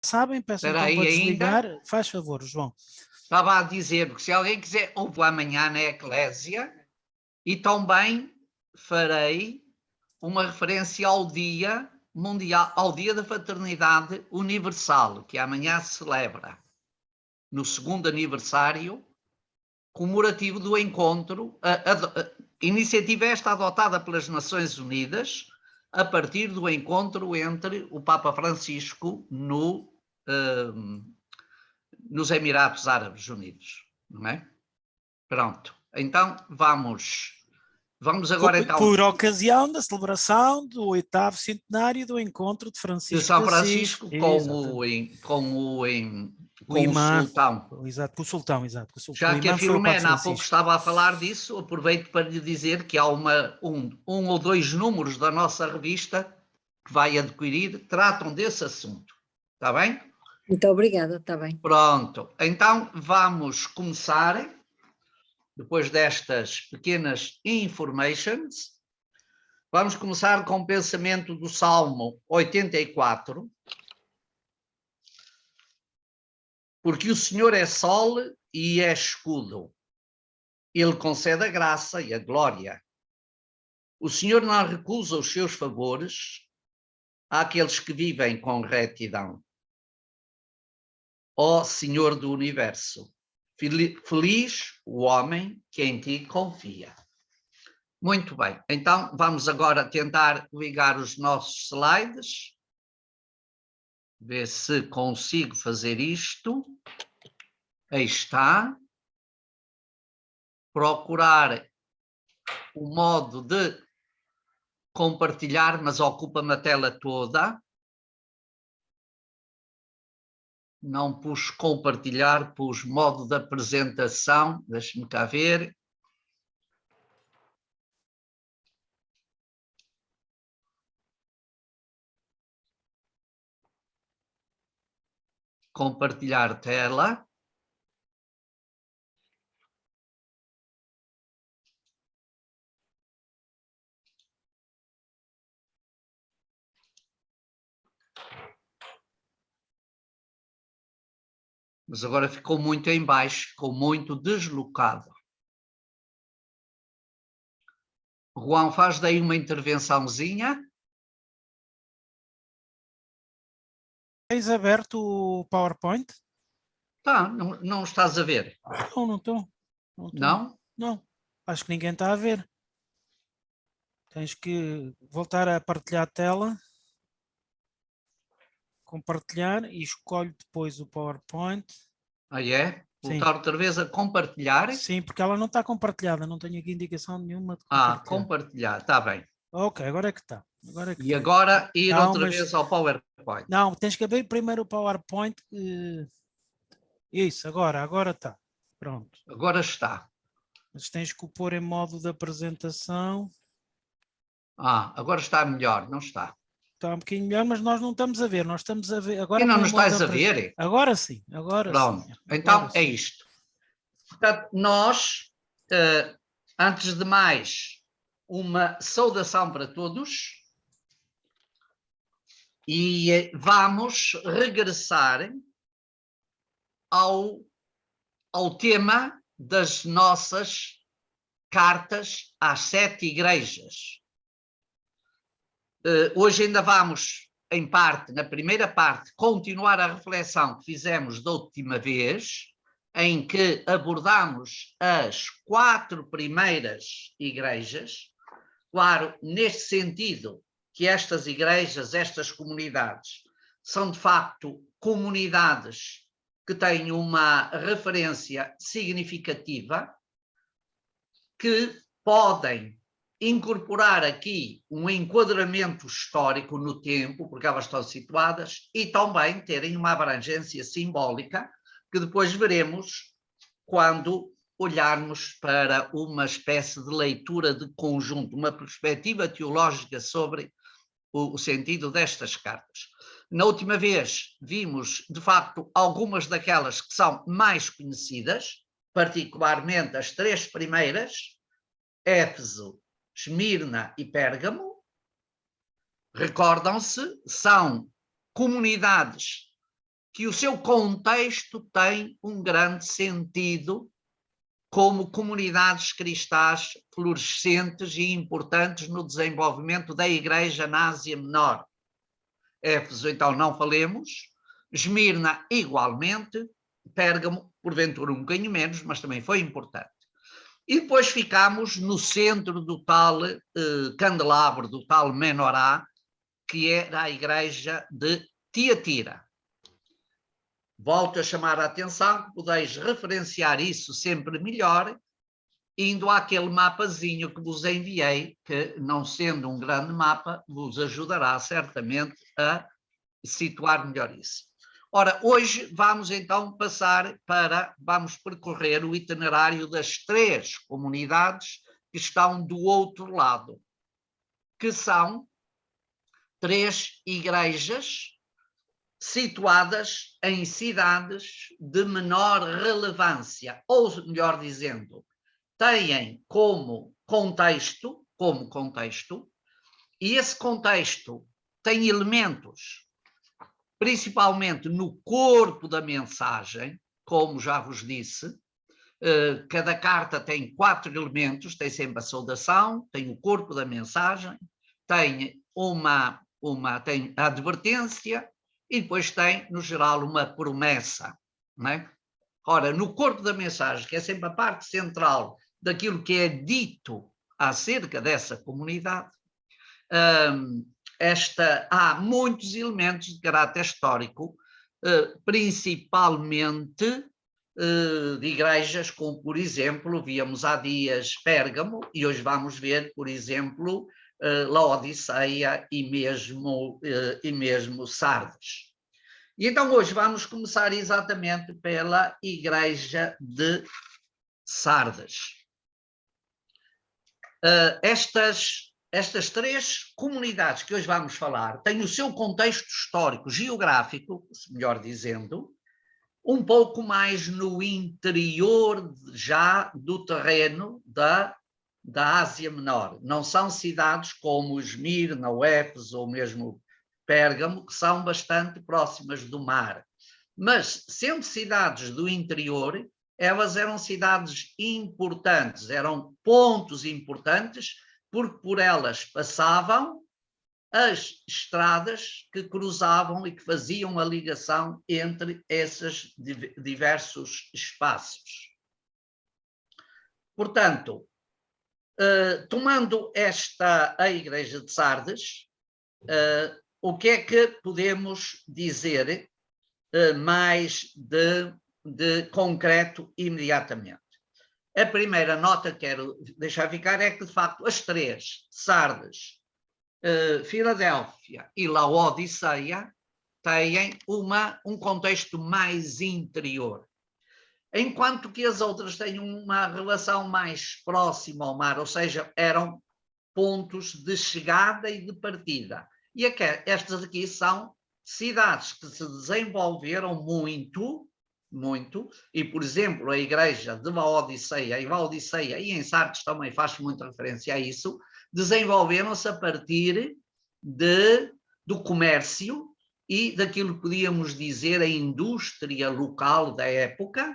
Sabem, peço Espera então aí para desligar. ainda. Faz favor, João. Estava a dizer que se alguém quiser, houve amanhã na Eclésia, e também farei uma referência ao Dia Mundial, ao Dia da Fraternidade Universal, que amanhã se celebra, no segundo aniversário comemorativo do encontro, a iniciativa esta adotada pelas Nações Unidas a partir do encontro entre o Papa Francisco nos Emirados Árabes Unidos, não é? Pronto, então vamos agora então... Por ocasião da celebração do 8º centenário do encontro de de Francisco São de Assis. Francisco O com o imã, sultão. exato, com o sultão, exato. O Já que a imã foi o Papa Filomena há pouco Francisco. estava a falar disso, aproveito para lhe dizer que há um ou dois números da nossa revista que vai adquirir, tratam desse assunto. Está bem? Muito obrigada, está bem. Pronto, então vamos começar, depois destas pequenas informations, vamos começar com o pensamento do Salmo 84. Porque o Senhor é sol e é escudo. Ele concede a graça e a glória. O Senhor não recusa os seus favores àqueles que vivem com retidão. Ó Senhor do Universo, feliz o homem que em ti confia. Muito bem, então vamos agora tentar ligar os nossos slides. Ver se consigo fazer isto. Aí está. Procurar o modo de compartilhar, mas ocupa-me a tela toda. Não pus compartilhar, pus modo de apresentação. Deixe-me cá ver. Compartilhar tela. Mas agora ficou muito em baixo, ficou muito deslocado. Juan, faz daí uma intervençãozinha. Tens aberto o PowerPoint? Tá, não estás a ver? Não estou. Não? Não, acho que ninguém está a ver. Tens que voltar a partilhar a tela. Compartilhar e escolho depois o PowerPoint. Ah, é? Sim. Voltar outra vez a compartilhar? Sim, porque ela não está compartilhada, não tenho aqui indicação nenhuma de compartilhar. Compartilhar, está bem. Ok, agora é que está. E agora ir outra vez ao PowerPoint. Não, tens que abrir primeiro o PowerPoint. Isso, agora está. Pronto. Agora está. Mas tens que o pôr em modo de apresentação. Agora está melhor, não está? Está um bocadinho melhor, mas nós não estamos a ver. Nós estamos a ver. Agora E não põe nos estás a ver? Agora sim, agora Pronto. sim. Então é isto. Portanto, nós, antes de mais, uma saudação para todos e vamos regressar ao tema das nossas cartas às 7 igrejas. Hoje ainda vamos, em parte, na primeira parte, continuar a reflexão que fizemos da última vez, em que abordamos as 4 primeiras igrejas. Claro, neste sentido, que estas igrejas, estas comunidades, são de facto comunidades que têm uma referência significativa, que podem incorporar aqui um enquadramento histórico no tempo, porque elas estão situadas, e também terem uma abrangência simbólica, que depois veremos quando olharmos para uma espécie de leitura de conjunto, uma perspectiva teológica sobre o sentido destas cartas. Na última vez vimos, de facto, algumas daquelas que são mais conhecidas, particularmente as 3 primeiras, Éfeso, Esmirna e Pérgamo. Recordam-se, são comunidades que o seu contexto tem um grande sentido como comunidades cristãs florescentes e importantes no desenvolvimento da Igreja na Ásia Menor. Éfeso, então, não falemos. Esmirna, igualmente. Pérgamo, porventura, um bocadinho menos, mas também foi importante. E depois ficamos no centro do tal candelabro, do tal menorá, que é a Igreja de Tiatira. Volto a chamar a atenção que podeis referenciar isso sempre melhor, indo àquele mapazinho que vos enviei, que, não sendo um grande mapa, vos ajudará certamente a situar melhor isso. Ora, hoje vamos então vamos percorrer o itinerário das 3 comunidades que estão do outro lado, que são 3 igrejas situadas em cidades de menor relevância, ou melhor dizendo, têm como contexto, e esse contexto tem elementos, principalmente no corpo da mensagem, como já vos disse, cada carta tem 4 elementos, tem sempre a saudação, tem o corpo da mensagem, tem tem a advertência, e depois tem, no geral, uma promessa. Não é? Ora, no corpo da mensagem, que é sempre a parte central daquilo que é dito acerca dessa comunidade, há muitos elementos de caráter histórico, principalmente de igrejas como, por exemplo, víamos há dias Pérgamo, e hoje vamos ver, por exemplo, Laodiceia e mesmo Sardes. E então hoje vamos começar exatamente pela igreja de Sardes. Estas 3 comunidades que hoje vamos falar têm o seu contexto histórico, geográfico, melhor dizendo, um pouco mais no interior já do terreno da Ásia Menor. Não são cidades como Esmirna, ou Éfeso, ou mesmo Pérgamo, que são bastante próximas do mar. Mas, sendo cidades do interior, elas eram cidades importantes, eram pontos importantes, porque por elas passavam as estradas que cruzavam e que faziam a ligação entre esses diversos espaços. Portanto, tomando a igreja de Sardes, o que é que podemos dizer mais de concreto imediatamente? A primeira nota que quero deixar ficar é que, de facto, as 3, Sardes, Filadélfia e Laodiceia, têm um contexto mais interior, enquanto que as outras têm uma relação mais próxima ao mar, ou seja, eram pontos de chegada e de partida. E estas aqui são cidades que se desenvolveram muito, e, por exemplo, a igreja de Laodiceia e em Sardes também faz muita referência a isso, desenvolveram-se a partir do comércio e daquilo que podíamos dizer a indústria local da época,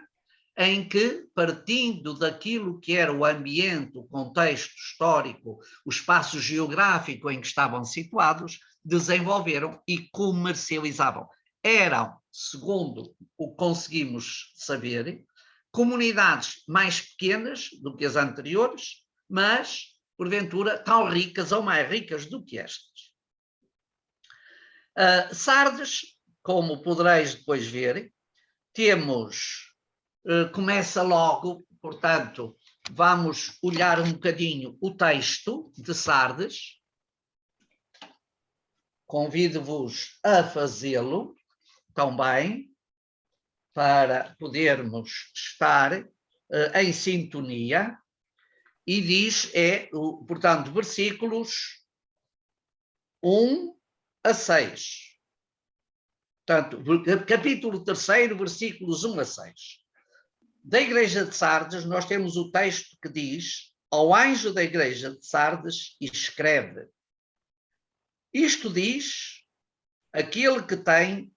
em que, partindo daquilo que era o ambiente, o contexto histórico, o espaço geográfico em que estavam situados, desenvolveram e comercializavam. Eram, segundo o que conseguimos saber, comunidades mais pequenas do que as anteriores, mas, porventura, tão ricas ou mais ricas do que estas. Sardes, como podereis depois ver, começa logo, portanto, vamos olhar um bocadinho o texto de Sardes. Convido-vos a fazê-lo também, para podermos estar em sintonia, e diz, portanto, versículos 1 a 6. Portanto, capítulo 3, versículos 1 a 6. Da igreja de Sardes, nós temos o texto que diz: ao anjo da igreja de Sardes escreve: isto diz aquele que tem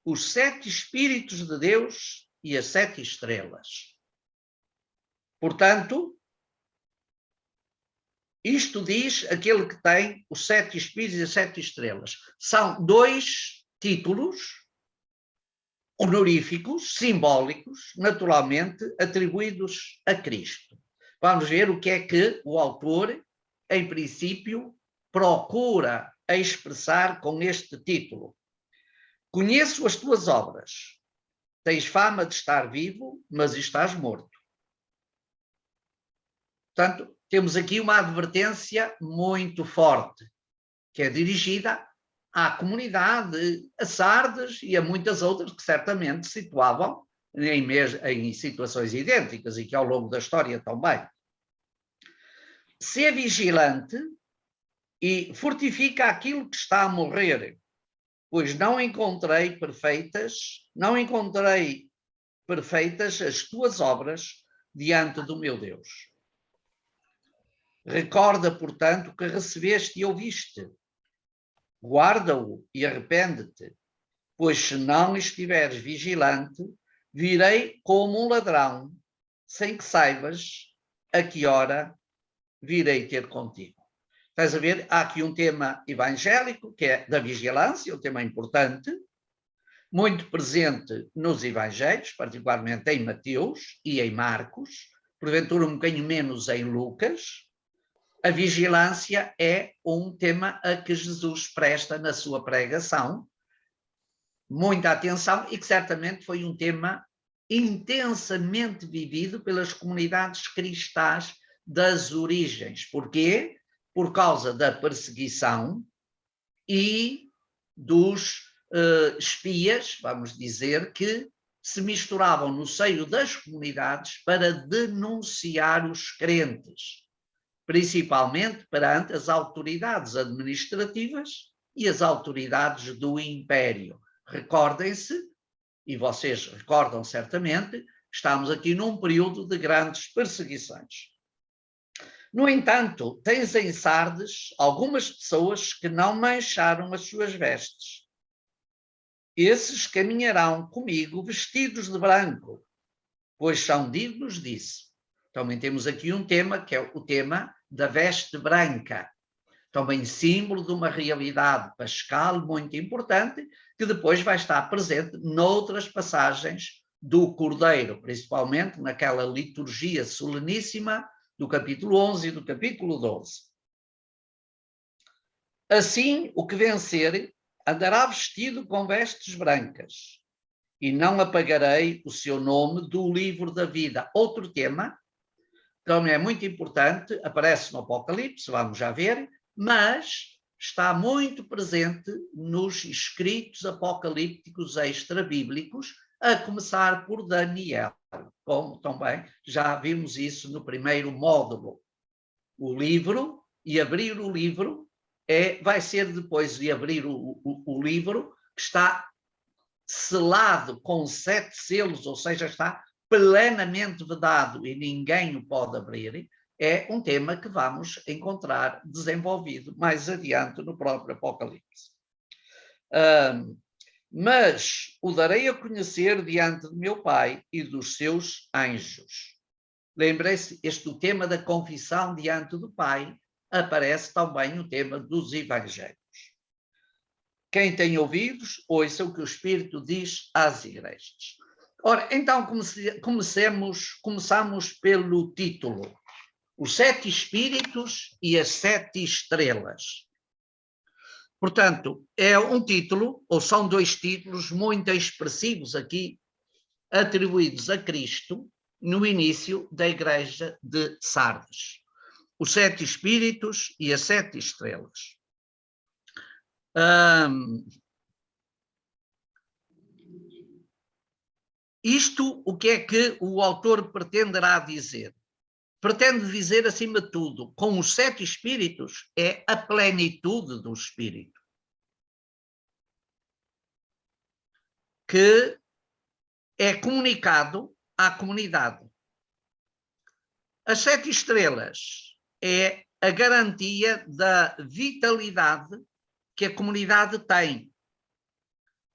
os 7 Espíritos de Deus e as 7 estrelas. Portanto, isto diz aquele que tem os 7 Espíritos e as 7 estrelas. São 2 títulos honoríficos, simbólicos, naturalmente atribuídos a Cristo. Vamos ver o que é que o autor, em princípio, procura expressar com este título. Conheço as tuas obras. Tens fama de estar vivo, mas estás morto. Portanto, temos aqui uma advertência muito forte, que é dirigida à comunidade, a Sardes e a muitas outras que certamente se situavam em situações idênticas e que ao longo da história também. Ser vigilante e fortifica aquilo que está a morrer, pois não encontrei perfeitas as tuas obras diante do meu Deus. Recorda, portanto, que recebeste e ouviste. Guarda-o e arrepende-te, pois se não estiveres vigilante, virei como um ladrão, sem que saibas a que hora virei ter contigo. Estás a ver? Há aqui um tema evangélico, que é da vigilância, um tema importante, muito presente nos evangelhos, particularmente em Mateus e em Marcos, porventura um bocadinho menos em Lucas. A vigilância é um tema a que Jesus presta na sua pregação muita atenção e que certamente foi um tema intensamente vivido pelas comunidades cristãs das origens. Porquê? Por causa da perseguição e dos espias, vamos dizer, que se misturavam no seio das comunidades para denunciar os crentes, principalmente perante as autoridades administrativas e as autoridades do império. Recordem-se, e vocês recordam certamente, estamos aqui num período de grandes perseguições. No entanto, tens em Sardes algumas pessoas que não mancharam as suas vestes. Esses caminharão comigo vestidos de branco, pois são dignos disso. Também temos aqui um tema, que é o tema da veste branca, também símbolo de uma realidade pascal muito importante, que depois vai estar presente noutras passagens do Cordeiro, principalmente naquela liturgia soleníssima do capítulo 11 e do capítulo 12. Assim, o que vencer andará vestido com vestes brancas, e não apagarei o seu nome do livro da vida. Outro tema, também é muito importante, aparece no Apocalipse, vamos já ver, mas está muito presente nos escritos apocalípticos extra-bíblicos, a começar por Daniel, como também já vimos isso no primeiro módulo. O livro, e abrir o livro, vai ser depois de abrir o livro, que está selado com 7 selos, ou seja, está plenamente vedado e ninguém o pode abrir, é um tema que vamos encontrar desenvolvido mais adiante no próprio Apocalipse. Mas o darei a conhecer diante do meu Pai e dos seus anjos. Lembrem-se, este tema da confissão diante do Pai aparece também no tema dos evangelhos. Quem tem ouvidos, ouça o que o Espírito diz às igrejas. Ora, então começamos pelo título. Os 7 Espíritos e as 7 estrelas. Portanto, é um título, ou são 2 títulos muito expressivos aqui, atribuídos a Cristo no início da Igreja de Sardes. Os 7 Espíritos e as 7 estrelas. Isto, o que é que o autor pretenderá dizer? Pretende dizer, acima de tudo, com os 7 espíritos, é a plenitude do espírito, que é comunicado à comunidade. As 7 estrelas é a garantia da vitalidade que a comunidade tem.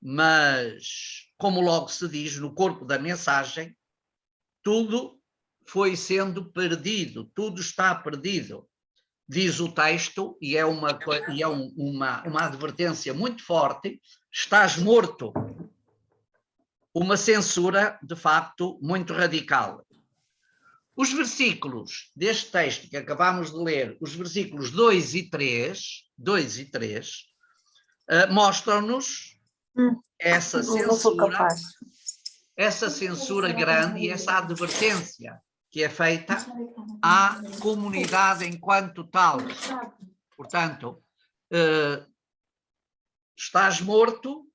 mas, como logo se diz no corpo da mensagem, tudo foi sendo perdido, tudo está perdido. Diz o texto, e é uma advertência muito forte: estás morto. Uma censura, de facto, muito radical. Os versículos deste texto que acabamos de ler, os versículos 2 e 3, mostram-nos essa censura grande e essa advertência que é feita à comunidade enquanto tal. Portanto, estás morto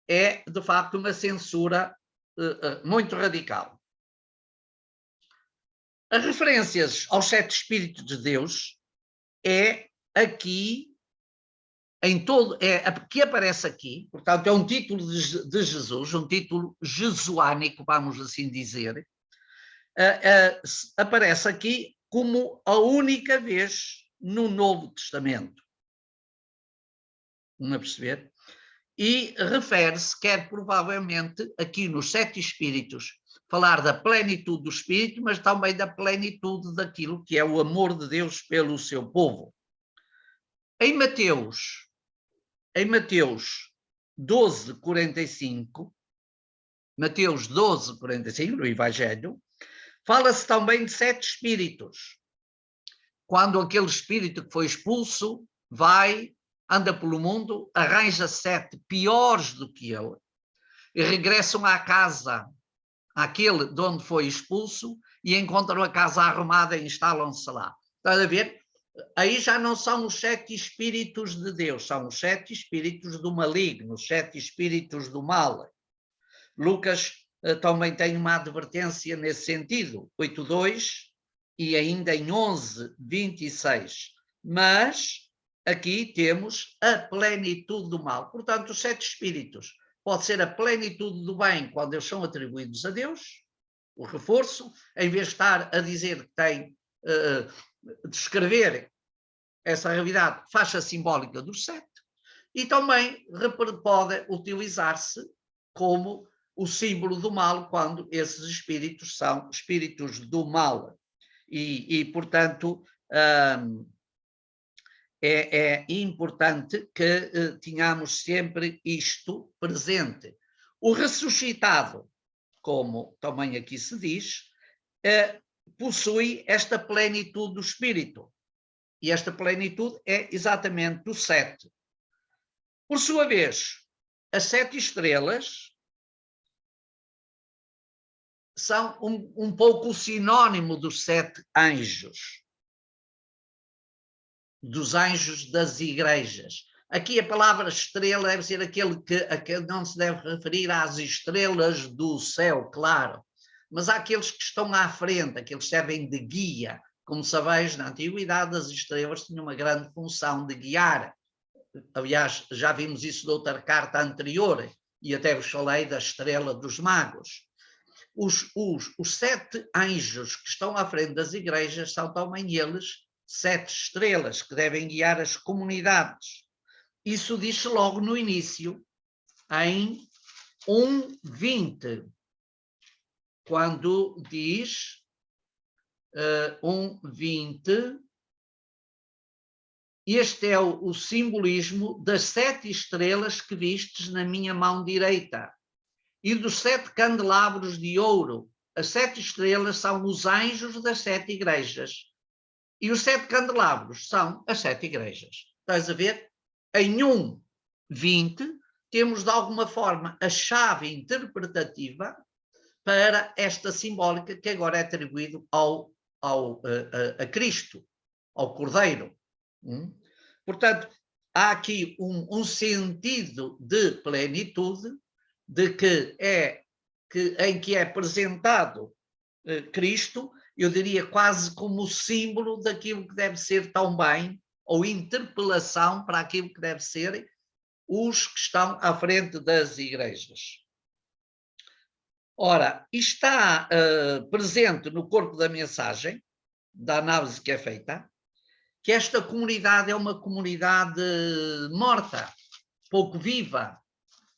é, de facto, uma censura muito radical. As referências aos 7 Espíritos de Deus é aqui, que aparece aqui, portanto, é um título de Jesus, um título jesuânico, vamos assim dizer, aparece aqui como a única vez no Novo Testamento. Não é perceber? E refere-se, quer provavelmente, aqui nos 7 Espíritos, falar da plenitude do Espírito, mas também da plenitude daquilo que é o amor de Deus pelo seu povo. Em Mateus 12:45, no Evangelho, fala-se também de 7 Espíritos. Quando aquele espírito que foi expulso anda pelo mundo, arranja 7 piores do que ele, e regressam à casa, àquele de onde foi expulso, e encontram a casa arrumada e instalam-se lá. Estás a ver? Aí já não são os 7 Espíritos de Deus, são os 7 Espíritos do maligno, os 7 Espíritos do mal. Lucas também tem uma advertência nesse sentido, 8:2 e ainda em 11:26. Mas aqui temos a plenitude do mal. Portanto, os 7 Espíritos pode ser a plenitude do bem quando eles são atribuídos a Deus, o reforço, em vez de estar a dizer que tem, descrever essa realidade, faixa simbólica dos 7, e também pode utilizar-se como o símbolo do mal quando esses espíritos são espíritos do mal. E portanto, é importante que tenhamos sempre isto presente. O ressuscitado, como também aqui se diz, possui esta plenitude do Espírito. E esta plenitude é exatamente o 7. Por sua vez, as 7 estrelas são um pouco o sinónimo dos 7 anjos, dos anjos das igrejas. Aqui a palavra estrela deve ser aquele que não se deve referir às estrelas do céu, claro, mas àqueles que estão à frente, aqueles que servem de guia. Como sabeis, na antiguidade as estrelas tinham uma grande função de guiar. Aliás, já vimos isso de outra carta anterior, e até vos falei da estrela dos magos. Os 7 anjos que estão à frente das igrejas são também eles 7 estrelas que devem guiar as comunidades. Isso diz-se logo no início, em 1:20, quando diz 1:20, este é o simbolismo das 7 estrelas que vistes na minha mão direita e dos 7 candelabros de ouro. As 7 estrelas são os anjos das 7 igrejas e os 7 candelabros são as 7 igrejas. Estás a ver? Em 1:20 temos de alguma forma a chave interpretativa para esta simbólica que agora é atribuído a Cristo, ao Cordeiro. Portanto, há aqui um sentido de plenitude, de em que é apresentado Cristo, eu diria quase como símbolo daquilo que deve ser também, ou interpelação para aquilo que deve ser os que estão à frente das igrejas. Ora, está presente no corpo da mensagem, da análise que é feita, que esta comunidade é uma comunidade morta, pouco viva,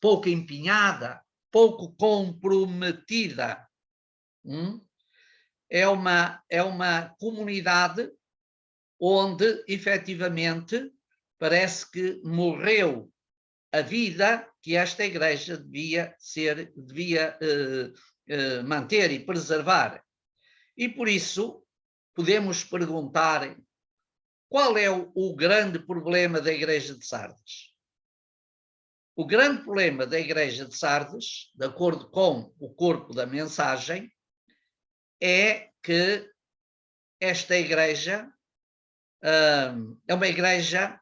pouco empenhada, pouco comprometida. É uma comunidade onde, efetivamente, parece que morreu a vida que esta igreja devia manter e preservar. E por isso podemos perguntar qual é o grande problema da igreja de Sardes. O grande problema da igreja de Sardes, de acordo com o corpo da mensagem, é que esta igreja é uma igreja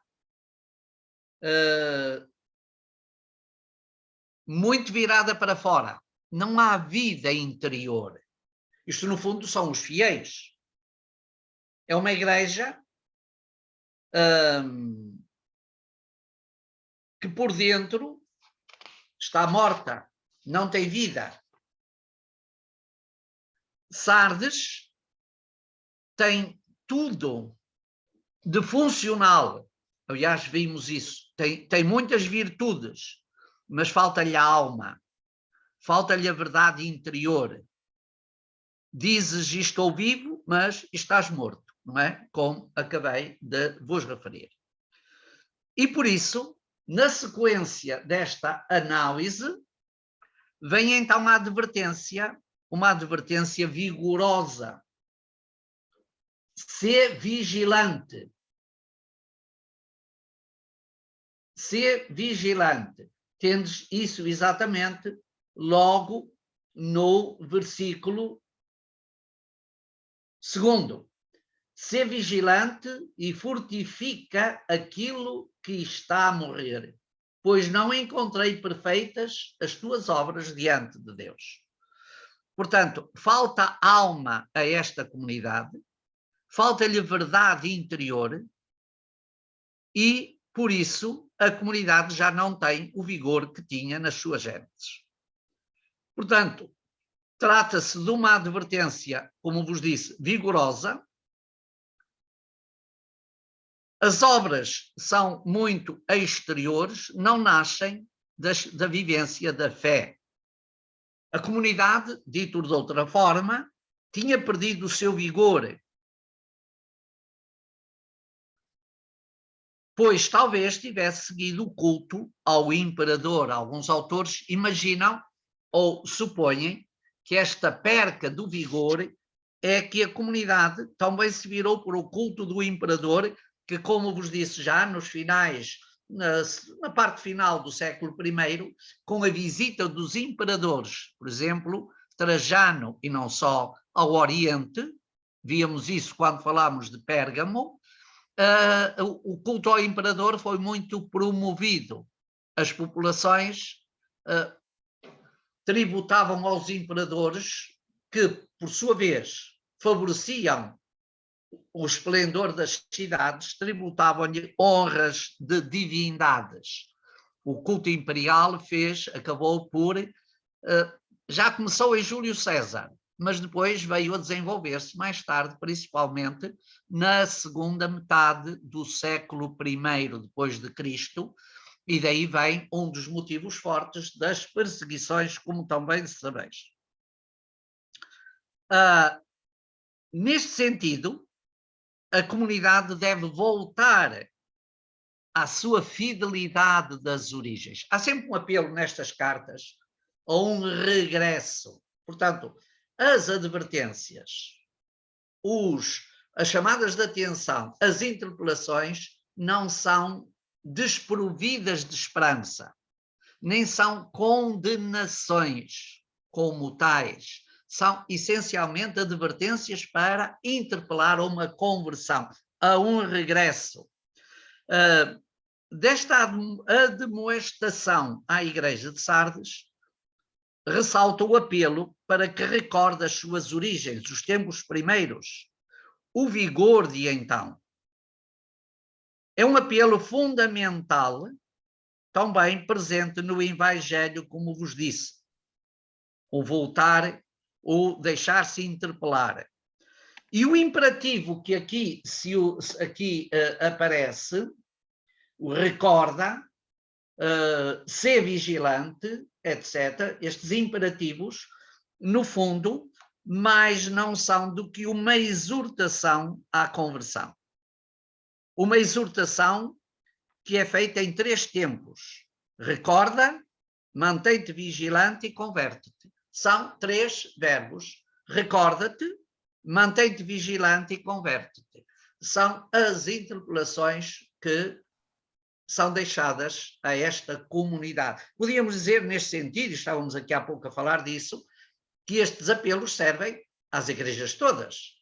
muito virada para fora. Não há vida interior. Isto, no fundo, são os fiéis. É uma igreja que por dentro está morta, não tem vida. Sardes tem tudo de funcional. Aliás, vimos isso. Tem muitas virtudes, mas falta-lhe a alma, falta-lhe a verdade interior. Dizes estou vivo, mas estás morto, não é? Como acabei de vos referir. E por isso, na sequência desta análise, vem então uma advertência vigorosa. Sê vigilante. Sê vigilante. Tendes isso exatamente logo no versículo 2. Sê vigilante e fortifica aquilo que está a morrer, pois não encontrei perfeitas as tuas obras diante de Deus. Portanto, falta alma a esta comunidade, falta-lhe verdade interior e, por isso, a comunidade já não tem o vigor que tinha nas suas gêneses. Portanto, trata-se de uma advertência, como vos disse, vigorosa. As obras são muito exteriores, não nascem da vivência da fé. A comunidade, dito de outra forma, tinha perdido o seu vigor, pois talvez tivesse seguido o culto ao imperador. Alguns autores imaginam ou supõem que esta perca do vigor é que a comunidade também se virou para o culto do imperador, que, como vos disse já, nos finais, na parte final do século I, com a visita dos imperadores, por exemplo, Trajano e não só ao Oriente, víamos isso quando falámos de Pérgamo, o culto ao imperador foi muito promovido. As populações tributavam aos imperadores que, por sua vez, favoreciam o esplendor das cidades, tributavam-lhe honras de divindades. O culto imperial acabou por... já começou em Júlio César, mas depois veio a desenvolver-se mais tarde, principalmente na segunda metade do século I depois de Cristo, e daí vem um dos motivos fortes das perseguições, como também sabeis. Neste sentido, a comunidade deve voltar à sua fidelidade das origens. Há sempre um apelo nestas cartas a um regresso. Portanto, as advertências, as chamadas de atenção, as interpelações não são desprovidas de esperança, nem são condenações como tais. São essencialmente advertências para interpelar uma conversão, a um regresso. Desta admoestação à Igreja de Sardes, ressalta o apelo para que recorde as suas origens, os tempos primeiros, o vigor de então. É um apelo fundamental, também presente no Evangelho, como vos disse. O voltar, o deixar-se interpelar. E o imperativo que aqui aparece, o recorda, ser vigilante, etc. Estes imperativos, no fundo, mais não são do que uma exortação à conversão. Uma exortação que é feita em 3 tempos. Recorda, mantém-te vigilante e converte-te. São 3 verbos. Recorda-te, mantém-te vigilante e converte-te. São as interpelações que são deixadas a esta comunidade. Podíamos dizer, neste sentido, estávamos aqui há pouco a falar disso, que estes apelos servem às igrejas todas,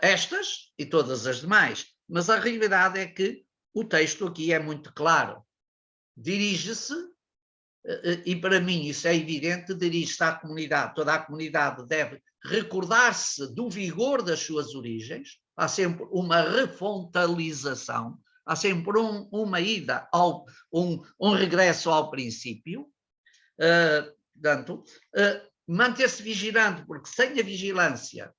estas e todas as demais. Mas a realidade é que o texto aqui é muito claro. Dirige-se, e para mim isso é evidente, dirige-se à comunidade. Toda a comunidade deve recordar-se do vigor das suas origens. Há sempre uma refontalização, há sempre uma ida, um regresso ao princípio. Portanto, manter-se vigilante, porque sem a vigilância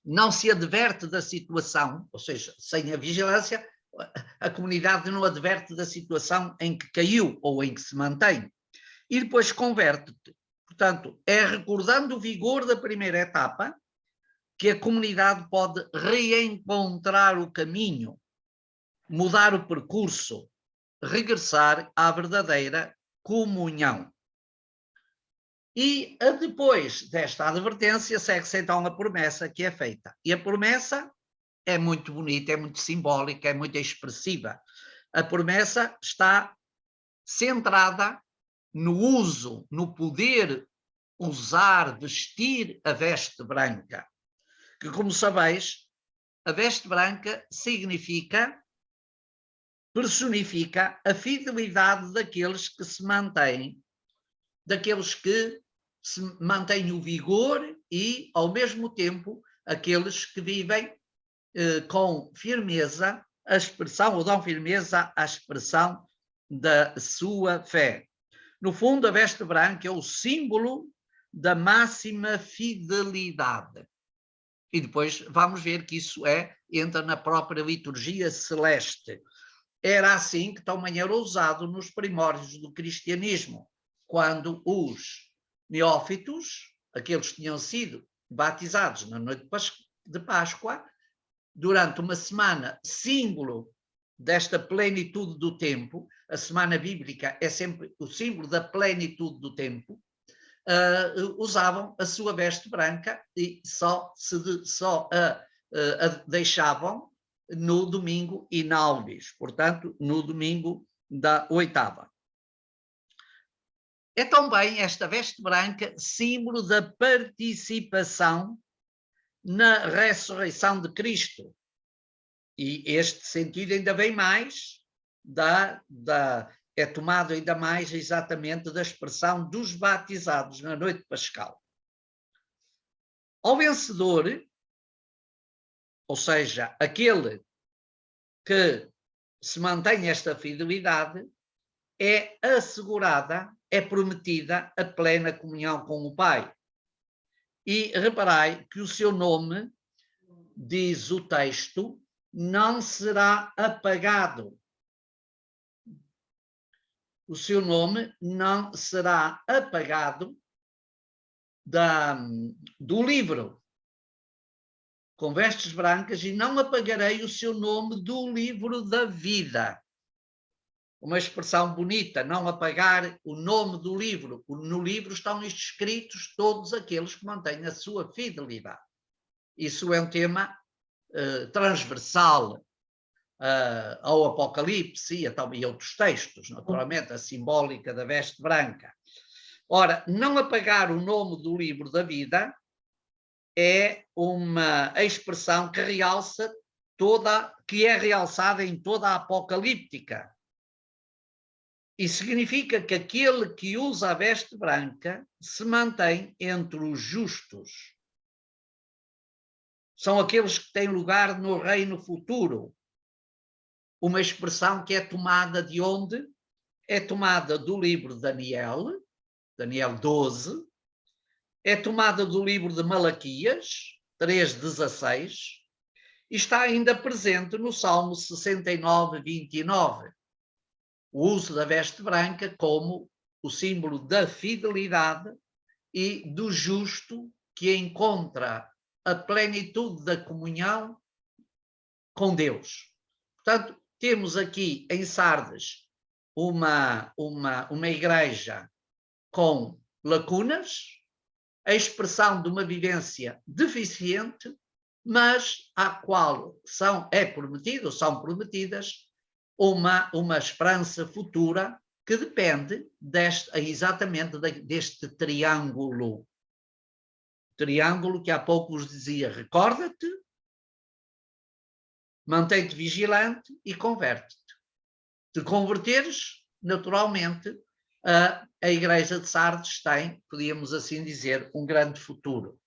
não se adverte da situação, ou seja, sem a vigilância, a comunidade não adverte da situação em que caiu ou em que se mantém. E depois converte-te. Portanto, é recordando o vigor da primeira etapa que a comunidade pode reencontrar o caminho, mudar o percurso, regressar à verdadeira comunhão. E depois desta advertência segue-se então a promessa que é feita. E a promessa é muito bonita, é muito simbólica, é muito expressiva. A promessa está centrada no uso, no poder usar, vestir a veste branca. Que, como sabeis, a veste branca significa, personifica a fidelidade daqueles que se mantêm, daqueles que se mantém o vigor e, ao mesmo tempo, aqueles que vivem com firmeza a expressão, ou dão firmeza à expressão da sua fé. No fundo, a veste branca é o símbolo da máxima fidelidade. E depois vamos ver que isso entra na própria liturgia celeste. Era assim que também era usado nos primórdios do cristianismo, quando os neófitos, aqueles que tinham sido batizados na noite de Páscoa, durante uma semana, símbolo desta plenitude do tempo, a semana bíblica é sempre o símbolo da plenitude do tempo, usavam a sua veste branca e só a deixavam no domingo inaugis, portanto, no domingo da oitava. É também esta veste branca símbolo da participação na ressurreição de Cristo. E este sentido ainda vem mais, é tomado ainda mais exatamente da expressão dos batizados na noite pascal. Ao vencedor, ou seja, aquele que se mantém esta fidelidade, é assegurada, é prometida a plena comunhão com o Pai. E reparai que o seu nome, diz o texto, não será apagado. O seu nome não será apagado do livro, com vestes brancas, e não apagarei o seu nome do livro da vida. Uma expressão bonita, não apagar o nome do livro. No livro estão escritos todos aqueles que mantêm a sua fidelidade. Isso é um tema transversal ao Apocalipse e a outros textos, naturalmente, a simbólica da veste branca. Ora, não apagar o nome do livro da vida é uma expressão que realça que é realçada em toda a apocalíptica. E significa que aquele que usa a veste branca se mantém entre os justos. São aqueles que têm lugar no reino futuro. Uma expressão que é tomada de onde? É tomada do livro de Daniel 12, é tomada do livro de Malaquias 3:16, e está ainda presente no Salmo 69, 29. O uso da veste branca como o símbolo da fidelidade e do justo que encontra a plenitude da comunhão com Deus. Portanto, temos aqui em Sardes uma igreja com lacunas, a expressão de uma vivência deficiente, mas à qual são prometidas uma esperança futura que depende exatamente deste triângulo. Triângulo que há pouco vos dizia, recorda-te, mantém-te vigilante e converte-te. Te converteres, naturalmente, a Igreja de Sardes tem, podíamos assim dizer, um grande futuro.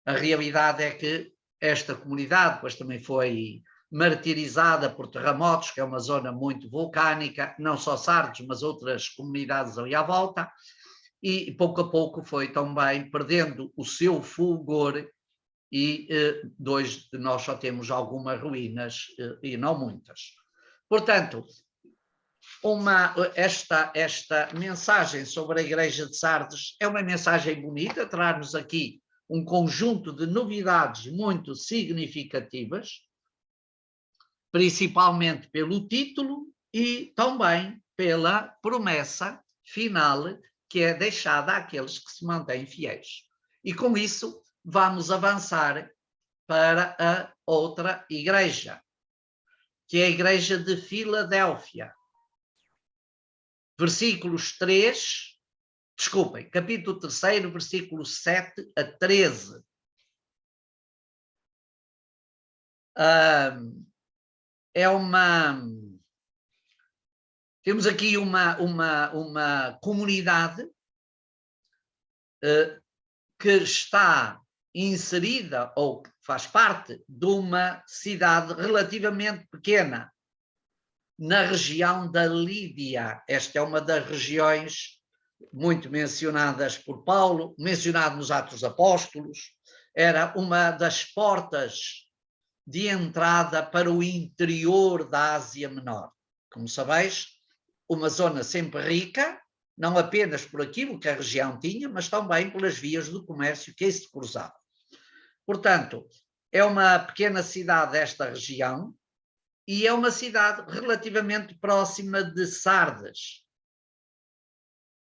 A realidade é que esta comunidade, pois também foi martirizada por terremotos, que é uma zona muito vulcânica, não só Sardes, mas outras comunidades ali à volta, e pouco a pouco foi também perdendo o seu fulgor e hoje nós só temos algumas ruínas e não muitas. Portanto, esta mensagem sobre a Igreja de Sardes é uma mensagem bonita, traz-nos aqui um conjunto de novidades muito significativas, principalmente pelo título e também pela promessa final que é deixada àqueles que se mantêm fiéis. E com isso vamos avançar para a outra igreja, que é a Igreja de Filadélfia. Capítulo 3, versículos 7 a 13. Temos aqui uma comunidade que está inserida ou que faz parte de uma cidade relativamente pequena na região da Lídia. Esta é uma das regiões muito mencionadas por Paulo, mencionado nos Atos Apóstolos, era uma das portas de entrada para o interior da Ásia Menor. Como sabeis, uma zona sempre rica, não apenas por aquilo que a região tinha, mas também pelas vias do comércio que aí se cruzavam. Portanto, é uma pequena cidade desta região e é uma cidade relativamente próxima de Sardes.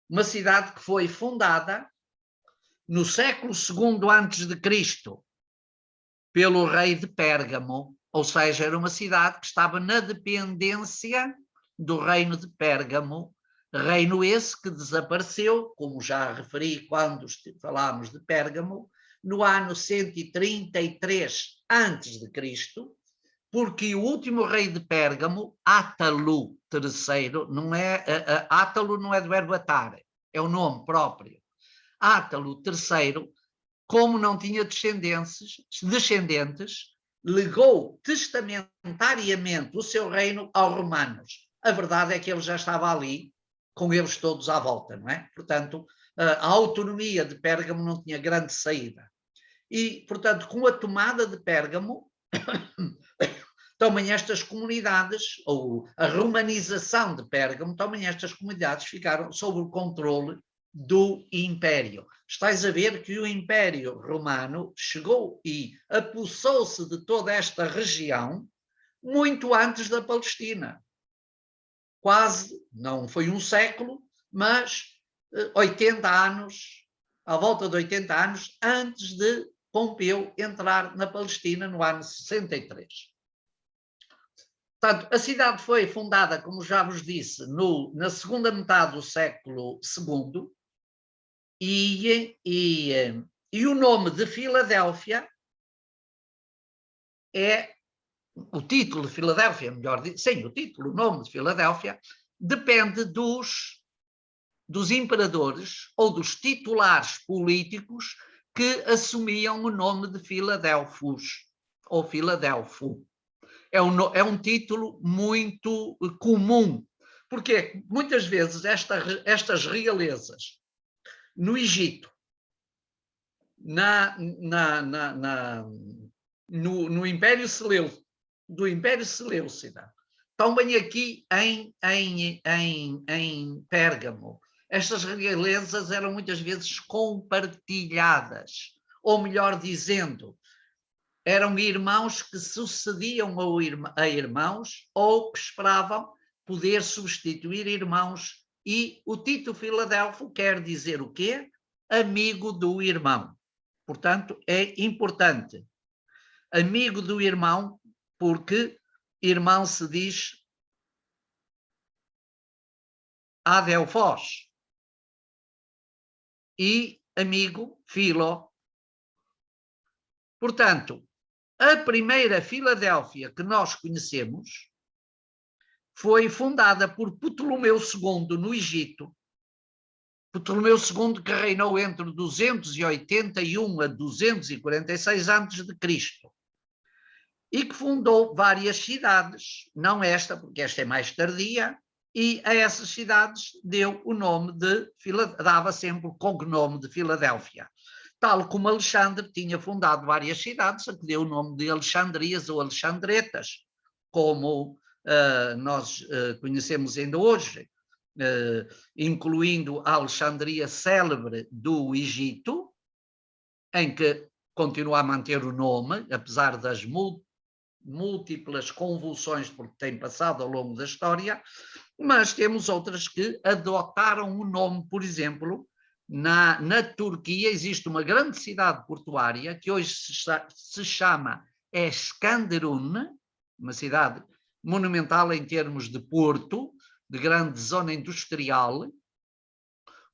Uma cidade que foi fundada no século II a.C. pelo rei de Pérgamo, ou seja, era uma cidade que estava na dependência do reino de Pérgamo, reino esse que desapareceu, como já referi quando falámos de Pérgamo, no ano 133 a.C., porque o último rei de Pérgamo, Átalo III, Átalo não é do verbo atar, é o nome próprio. Átalo III, como não tinha descendentes, legou testamentariamente o seu reino aos romanos. A verdade é que ele já estava ali, com eles todos à volta, não é? Portanto, a autonomia de Pérgamo não tinha grande saída. E, portanto, com a tomada de Pérgamo, também estas comunidades, ou a romanização de Pérgamo, também estas comunidades ficaram sob o controle do Império. Estais a ver que o Império Romano chegou e apossou-se de toda esta região muito antes da Palestina. Quase, não foi um século, mas 80 anos, à volta de 80 anos, antes de Pompeu entrar na Palestina no ano 63. Portanto, a cidade foi fundada, como já vos disse, na segunda metade do século II e o nome de Filadélfia o título de Filadélfia, melhor dizer, sim, o nome de Filadélfia depende dos imperadores ou dos titulares políticos que assumiam o nome de Filadelfos ou Filadelfo. É um título muito comum, porque muitas vezes estas realezas no Egito, no Império Seleucida, do Império Seleucida. Também aqui em Pérgamo. Estas realezas eram muitas vezes compartilhadas, ou melhor dizendo, eram irmãos que sucediam a irmãos ou que esperavam poder substituir irmãos, e o Tito Filadélfo quer dizer o quê? Amigo do irmão. Portanto, é importante. Amigo do irmão, porque irmão se diz adelphos e amigo, filo. Portanto, a primeira Filadélfia que nós conhecemos foi fundada por Ptolomeu II no Egito. Ptolomeu II, que reinou entre 281 a 246 a.C., e que fundou várias cidades, não esta, porque esta é mais tardia, e a essas cidades deu o nome de, dava sempre o cognome de Filadélfia. Tal como Alexandre tinha fundado várias cidades, a que deu o nome de Alexandrias ou Alexandretas, como nós conhecemos ainda hoje, incluindo a Alexandria célebre do Egito, em que continua a manter o nome, apesar das múltiplas convulsões por que tem passado ao longo da história, mas temos outras que adotaram o nome. Por exemplo, na Turquia existe uma grande cidade portuária que hoje se chama Eskenderun, uma cidade monumental em termos de porto, de grande zona industrial,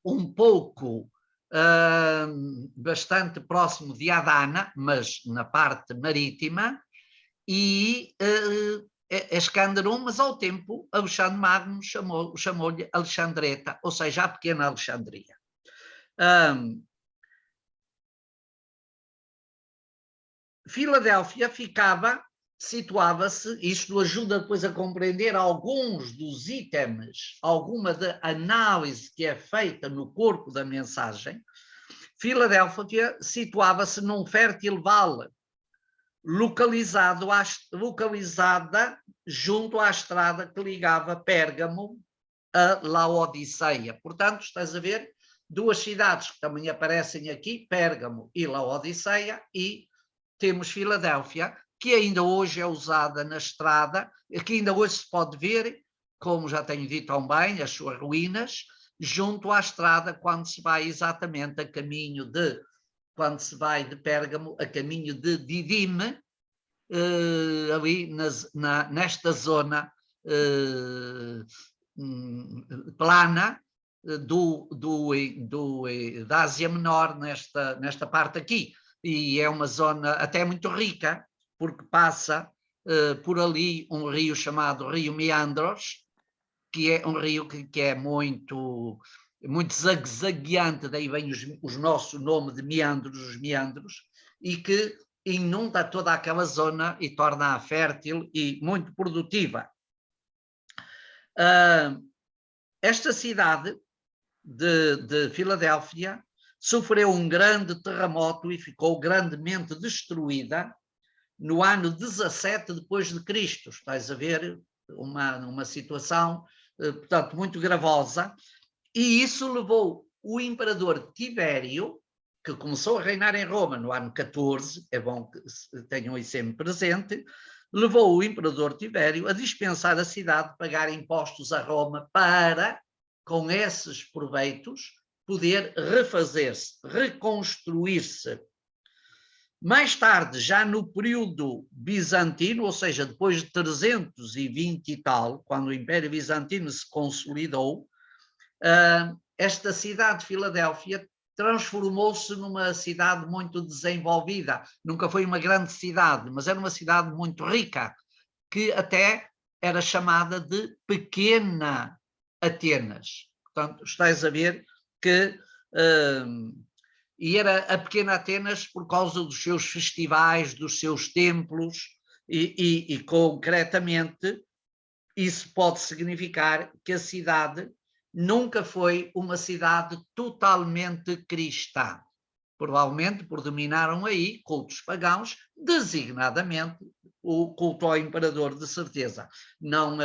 um pouco bastante próximo de Adana, mas na parte marítima, e Eskenderun, mas ao tempo Alexandre Magno chamou-lhe Alexandreta, ou seja, a pequena Alexandria. Filadélfia situava-se, isto ajuda depois a compreender alguns dos itens, alguma da análise que é feita no corpo da mensagem. Filadélfia situava-se num fértil vale, localizada junto à estrada que ligava Pérgamo a Laodiceia. Portanto, estás a ver duas cidades que também aparecem aqui, Pérgamo e Laodiceia, e temos Filadélfia, que ainda hoje é usada na estrada, que ainda hoje se pode ver, como já tenho dito também, as suas ruínas, junto à estrada, quando se vai exatamente a caminho de, quando se vai de Pérgamo a caminho de Didime, ali nesta zona plana da Ásia Menor, nesta parte aqui. E é uma zona até muito rica, porque passa por ali um rio chamado Rio Meandros, que é um rio que é muito zagueante, daí vem o nosso nome de meandros, os meandros, e que inunda toda aquela zona e torna-a fértil e muito produtiva. Esta cidade de Filadélfia sofreu um grande terremoto e ficou grandemente destruída no ano 17 depois de Cristo. Estás a ver uma situação, portanto, muito gravosa, e isso levou o imperador Tibério, que começou a reinar em Roma no ano 14, é bom que tenham isso sempre presente, levou o imperador Tibério a dispensar a cidade de pagar impostos a Roma para, com esses proveitos, poder refazer-se, reconstruir-se. Mais tarde, já no período bizantino, ou seja, depois de 320 e tal, quando o Império Bizantino se consolidou, esta cidade de Filadélfia transformou-se numa cidade muito desenvolvida. Nunca foi uma grande cidade, mas era uma cidade muito rica, que até era chamada de Pequena Atenas. Portanto, estás a ver que... e era a Pequena Atenas por causa dos seus festivais, dos seus templos, e concretamente isso pode significar que a cidade nunca foi uma cidade totalmente cristã. provavelmente predominaram aí cultos pagãos, designadamente o culto ao imperador, de certeza. Não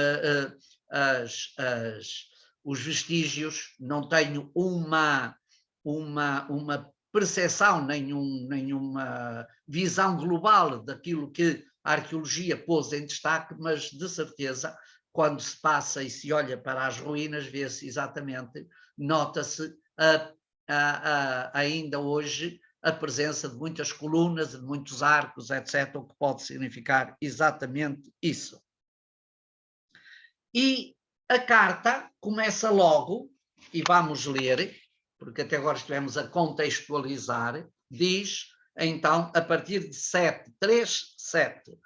os vestígios, não tenho uma percepção, nenhuma visão global daquilo que a arqueologia pôs em destaque, mas de certeza, quando se passa e se olha para as ruínas, vê-se exatamente, nota-se ainda hoje a presença de muitas colunas, de muitos arcos, etc., o que pode significar exatamente isso. E a carta começa logo, e vamos ler, porque até agora estivemos a contextualizar, diz, então, a partir de 3:7,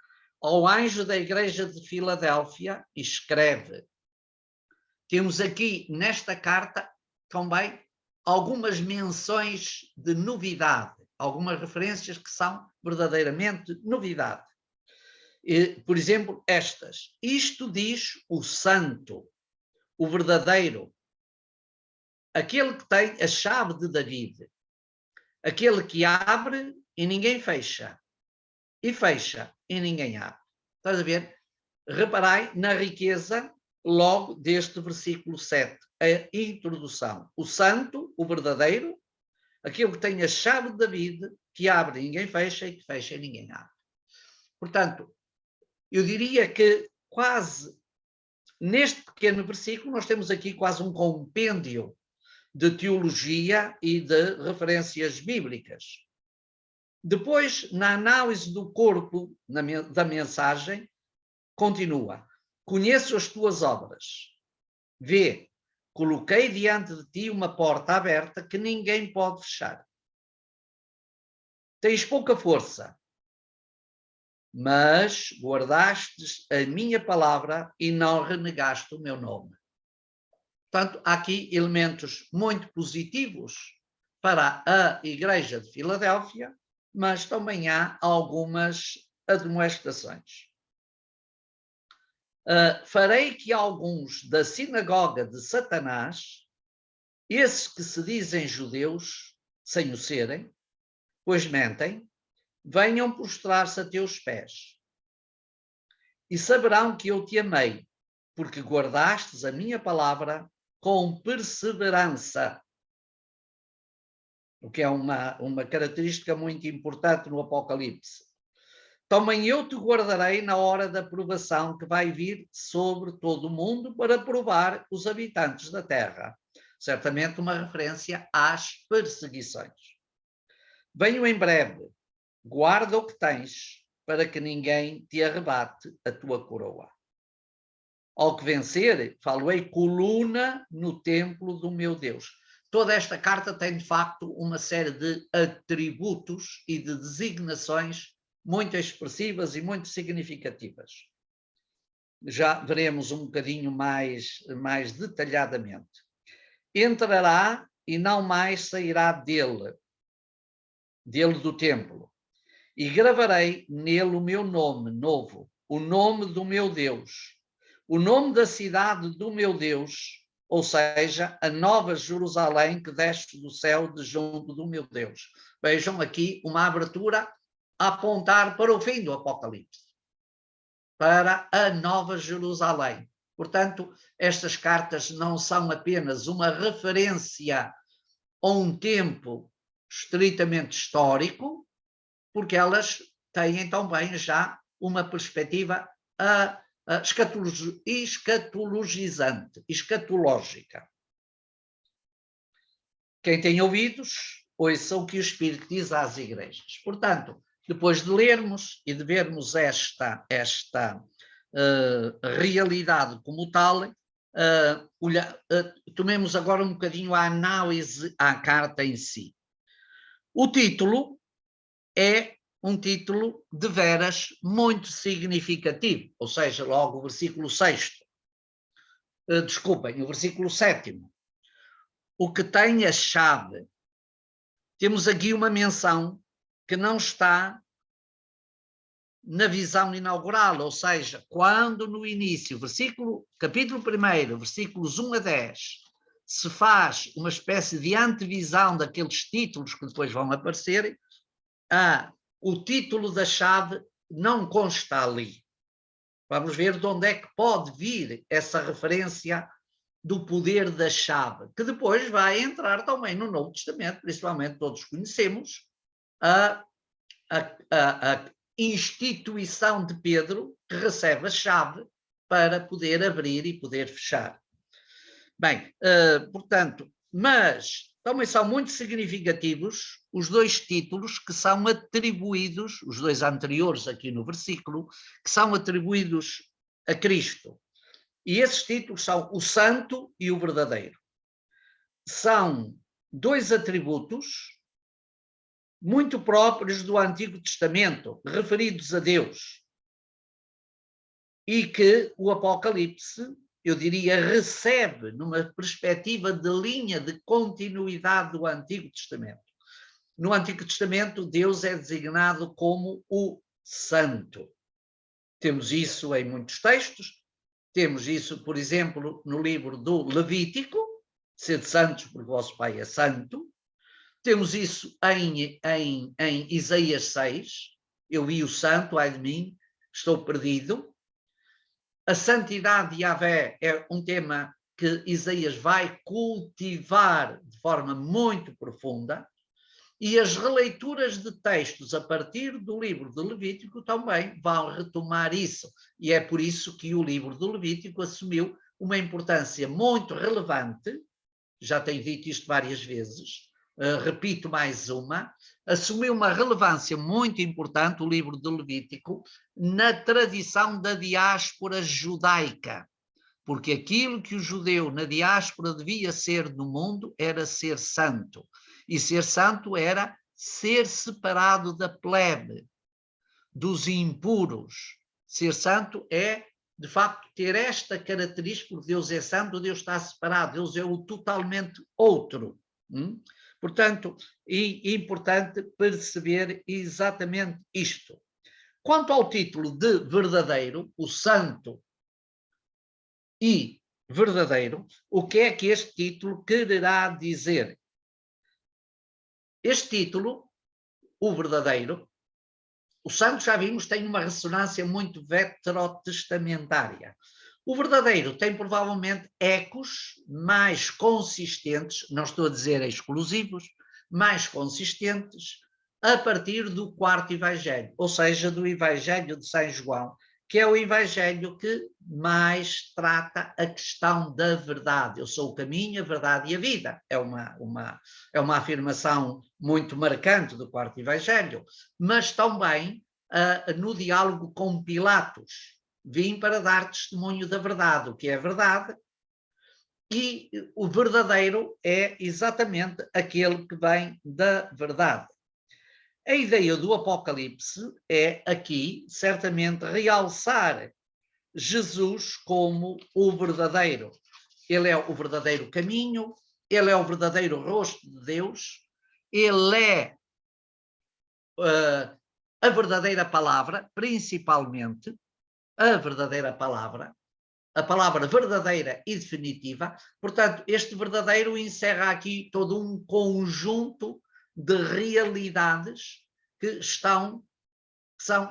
ao anjo da igreja de Filadélfia, escreve. Temos aqui, nesta carta, também, algumas menções de novidade, algumas referências que são verdadeiramente novidade. Por exemplo, estas. Isto diz o santo, o verdadeiro, aquele que tem a chave de David, aquele que abre e ninguém fecha, e fecha e ninguém abre. Estás a ver? Reparai na riqueza logo deste versículo 7, a introdução. O santo, o verdadeiro, aquele que tem a chave de David, que abre e ninguém fecha, e que fecha e ninguém abre. Portanto, eu diria que quase neste pequeno versículo nós temos aqui quase um compêndio de teologia e de referências bíblicas. Depois, na análise do corpo da mensagem, continua. Conheço as tuas obras. Vê, coloquei diante de ti uma porta aberta que ninguém pode fechar. Tens pouca força, mas guardastes a minha palavra e não renegaste o meu nome. Portanto, há aqui elementos muito positivos para a Igreja de Filadélfia, mas também há algumas admoestações. Farei que alguns da sinagoga de Satanás, esses que se dizem judeus, sem o serem, pois mentem, venham prostrar-se a teus pés. E saberão que eu te amei, porque guardastes a minha palavra com perseverança. O que é uma característica muito importante no Apocalipse. Também eu te guardarei na hora da provação que vai vir sobre todo o mundo para provar os habitantes da terra. Certamente uma referência às perseguições. Venho em breve, guarda o que tens, para que ninguém te arrebate a tua coroa. Ao que vencer, falo-ei coluna no templo do meu Deus. Toda esta carta tem, de facto, uma série de atributos e de designações muito expressivas e muito significativas. Já veremos um bocadinho mais detalhadamente. Entrará e não mais sairá dele do templo, e gravarei nele o meu nome novo, o nome do meu Deus, o nome da cidade do meu Deus, ou seja, a nova Jerusalém que desce do céu de junto do meu Deus. Vejam aqui uma abertura a apontar para o fim do Apocalipse, para a nova Jerusalém. Portanto, estas cartas não são apenas uma referência a um tempo estritamente histórico, porque elas têm também já uma perspectiva escatológica. Quem tem ouvidos, ouça o que o Espírito diz às igrejas. Portanto, depois de lermos e de vermos esta realidade como tal, tomemos agora um bocadinho a análise à carta em si. O título é um título de veras muito significativo, ou seja, logo o versículo 6. Desculpem, o versículo 7. O que tem a chave. Temos aqui uma menção que não está na visão inaugural, ou seja, quando no início, capítulo 1, versículos 1 a 10, se faz uma espécie de antevisão daqueles títulos que depois vão aparecer, o título da chave não consta ali. Vamos ver de onde é que pode vir essa referência do poder da chave, que depois vai entrar também no Novo Testamento, principalmente todos conhecemos a instituição de Pedro, que recebe a chave para poder abrir e poder fechar. Bem, portanto, mas também são muito significativos os dois títulos que são atribuídos, os dois anteriores aqui no versículo, que são atribuídos a Cristo. E esses títulos são o Santo e o Verdadeiro. São dois atributos muito próprios do Antigo Testamento, referidos a Deus, e que o Apocalipse, eu diria, recebe numa perspectiva de linha de continuidade do Antigo Testamento. No Antigo Testamento, Deus é designado como o Santo. Temos isso em muitos textos. Temos isso, por exemplo, no livro do Levítico, sede santos porque o vosso Pai é santo. Temos isso em Isaías 6, eu vi o santo, ai de mim, estou perdido. A santidade de Yahvé é um tema que Isaías vai cultivar de forma muito profunda, e as releituras de textos a partir do livro do Levítico também vão retomar isso, e é por isso que o livro do Levítico assumiu uma importância muito relevante, já tenho dito isto várias vezes, repito mais uma, assumiu uma relevância muito importante, o livro do Levítico, na tradição da diáspora judaica, porque aquilo que o judeu na diáspora devia ser no mundo era ser santo, e ser santo era ser separado da plebe, dos impuros. Ser santo é, de facto, ter esta característica, porque Deus é santo, Deus está separado, Deus é o totalmente outro. Portanto, é importante perceber exatamente isto. Quanto ao título de verdadeiro, o santo e verdadeiro, o que é que este título quererá dizer? Este título, o verdadeiro, o santo, já vimos, tem uma ressonância muito veterotestamentária. O verdadeiro tem provavelmente ecos mais consistentes, não estou a dizer exclusivos, mais consistentes, a partir do quarto Evangelho, ou seja, do Evangelho de São João, que é o Evangelho que mais trata a questão da verdade. Eu sou o caminho, a verdade e a vida. É uma afirmação muito marcante do quarto Evangelho, mas também no diálogo com Pilatos. Vim para dar testemunho da verdade, o que é verdade, e o verdadeiro é exatamente aquele que vem da verdade. A ideia do Apocalipse é aqui, certamente, realçar Jesus como o verdadeiro. Ele é o verdadeiro caminho, ele é o verdadeiro rosto de Deus, ele é a verdadeira palavra, principalmente, a verdadeira palavra, a palavra verdadeira e definitiva. Portanto, este verdadeiro encerra aqui todo um conjunto de realidades que são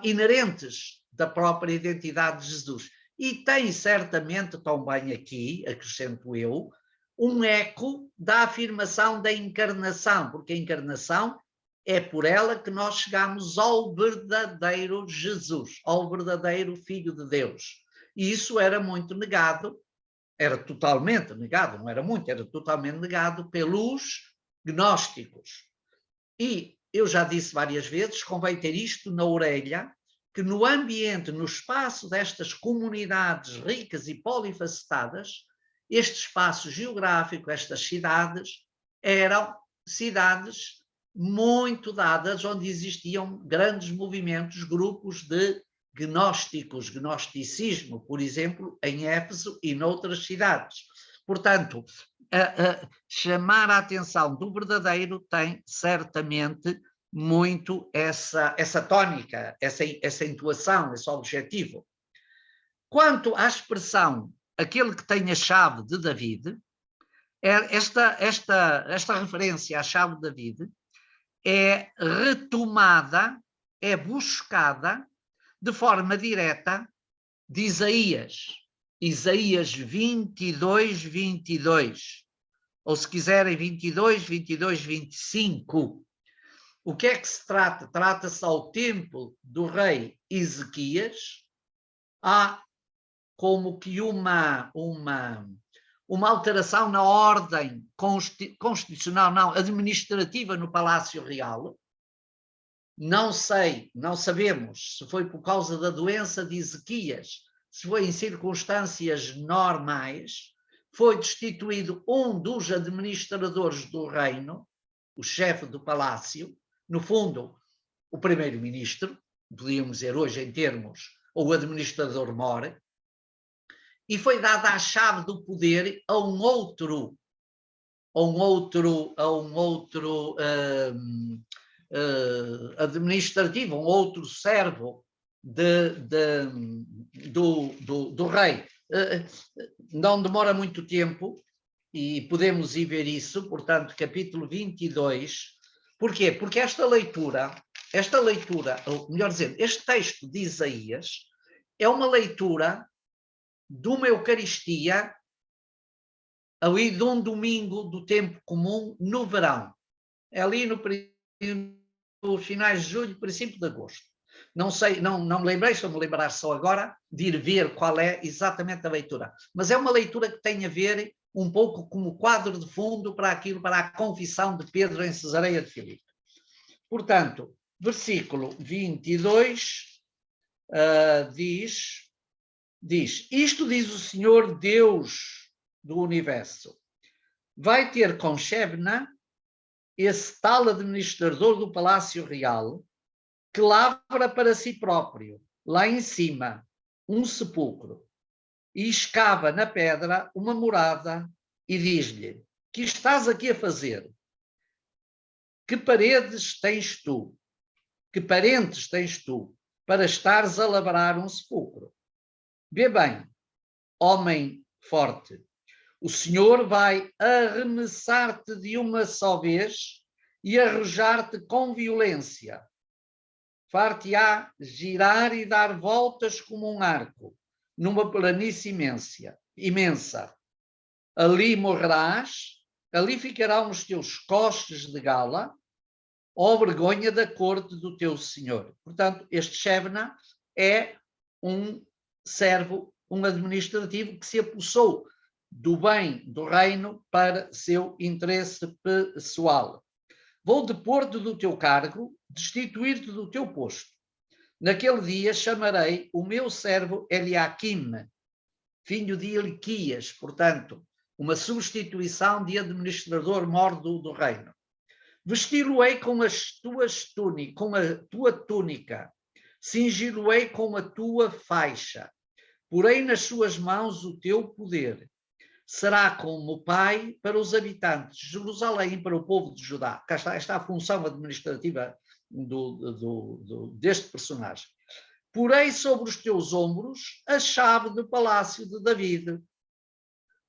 inerentes da própria identidade de Jesus. E tem certamente também aqui, acrescento eu, um eco da afirmação da encarnação, porque a encarnação é por ela que nós chegamos ao verdadeiro Jesus, ao verdadeiro Filho de Deus. E isso era muito negado, era totalmente negado, não era muito, era totalmente negado pelos gnósticos. E eu já disse várias vezes, convém ter isto na orelha, que no ambiente, no espaço destas comunidades ricas e polifacetadas, este espaço geográfico, estas cidades, eram cidades muito dadas, onde existiam grandes movimentos, grupos de gnósticos, gnosticismo, por exemplo, em Éfeso e noutras cidades. Portanto, chamar a atenção do verdadeiro tem certamente muito essa tónica, essa intuação, esse objetivo. Quanto à expressão aquele que tem a chave de David, Esta referência à chave de David é retomada, é buscada de forma direta de Isaías 22, 22, ou se quiserem 22, 22, 25. O que é que se trata? Trata-se ao tempo do rei Ezequias, há como que uma alteração na ordem constitucional, não, administrativa no Palácio Real. Não sabemos se foi por causa da doença de Ezequias, se foi em circunstâncias normais. Foi destituído um dos administradores do reino, o chefe do palácio, no fundo, o primeiro-ministro, podíamos dizer hoje em termos, ou o administrador-mor, e foi dada a chave do poder a um outro administrativo, um outro servo do rei. Não demora muito tempo e podemos ir ver isso, portanto, capítulo 22. Porquê? Porque esta leitura, ou melhor dizendo, este texto de Isaías é uma leitura de uma Eucaristia ali de um domingo do tempo comum no verão. É ali nos finais de julho, princípio de agosto. Não sei, não me lembrei, se eu me lembrar só agora, de ir ver qual é exatamente a leitura. Mas é uma leitura que tem a ver um pouco como quadro de fundo para a confissão de Pedro em Cesareia de Filipe. Portanto, versículo 22 diz, isto diz o Senhor Deus do universo, vai ter com Shebna, esse tal administrador do Palácio Real, que lavra para si próprio, lá em cima, um sepulcro, e escava na pedra uma morada, e diz-lhe, que estás aqui a fazer? Que paredes tens tu? Que parentes tens tu, para estares a lavrar um sepulcro? Vê bem, homem forte, o Senhor vai arremessar-te de uma só vez e arrojar-te com violência. Far-te-á girar e dar voltas como um arco, numa planície imensa. Ali morrerás, ali ficarão os teus costes de gala, ó vergonha da corte do teu Senhor. Portanto, este Shebna é um servo, um administrativo que se apossou do bem do reino para seu interesse pessoal. Vou depor-te do teu cargo, destituir-te do teu posto. Naquele dia chamarei o meu servo Eliaquim, filho de Eliquias, portanto, uma substituição de administrador-mor do reino. Vesti-lo-ei com com a tua túnica, cingi-lo-ei com a tua faixa, porei nas suas mãos o teu poder. Será como pai para os habitantes de Jerusalém, para o povo de Judá. Cá está a função administrativa deste personagem. Porei sobre os teus ombros a chave do palácio de David.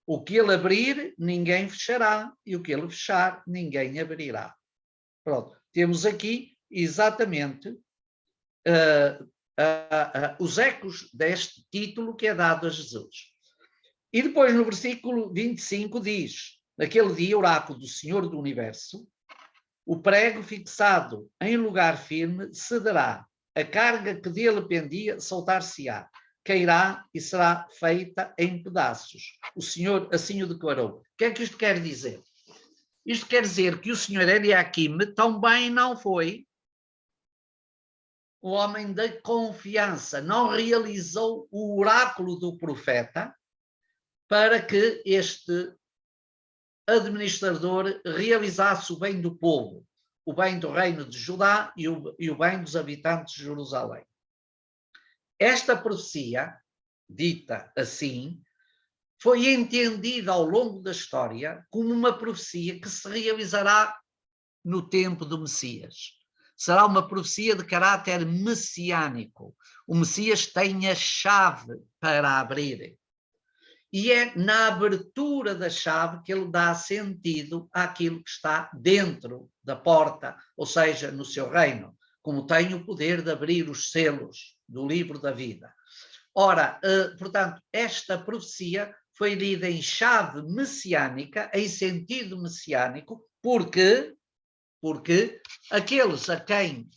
O que ele abrir, ninguém fechará, e o que ele fechar, ninguém abrirá. Pronto, temos aqui exatamente os ecos deste título que é dado a Jesus. E depois no versículo 25 diz, naquele dia, oráculo do Senhor do Universo, o prego fixado em lugar firme cederá, a carga que dele pendia soltar-se-á, cairá e será feita em pedaços. O Senhor assim o declarou. O que é que isto quer dizer? Isto quer dizer que o Senhor Eliaquim também não foi o homem da confiança, não realizou o oráculo do profeta para que este administrador realizasse o bem do povo, o bem do reino de Judá e o bem dos habitantes de Jerusalém. Esta profecia, dita assim, foi entendida ao longo da história como uma profecia que se realizará no tempo do Messias. Será uma profecia de caráter messiânico. O Messias tem a chave para abrir. E é na abertura da chave que ele dá sentido àquilo que está dentro da porta, ou seja, no seu reino, como tem o poder de abrir os selos do livro da vida. Ora, portanto, esta profecia foi lida em chave messiânica, em sentido messiânico, porque aqueles a quem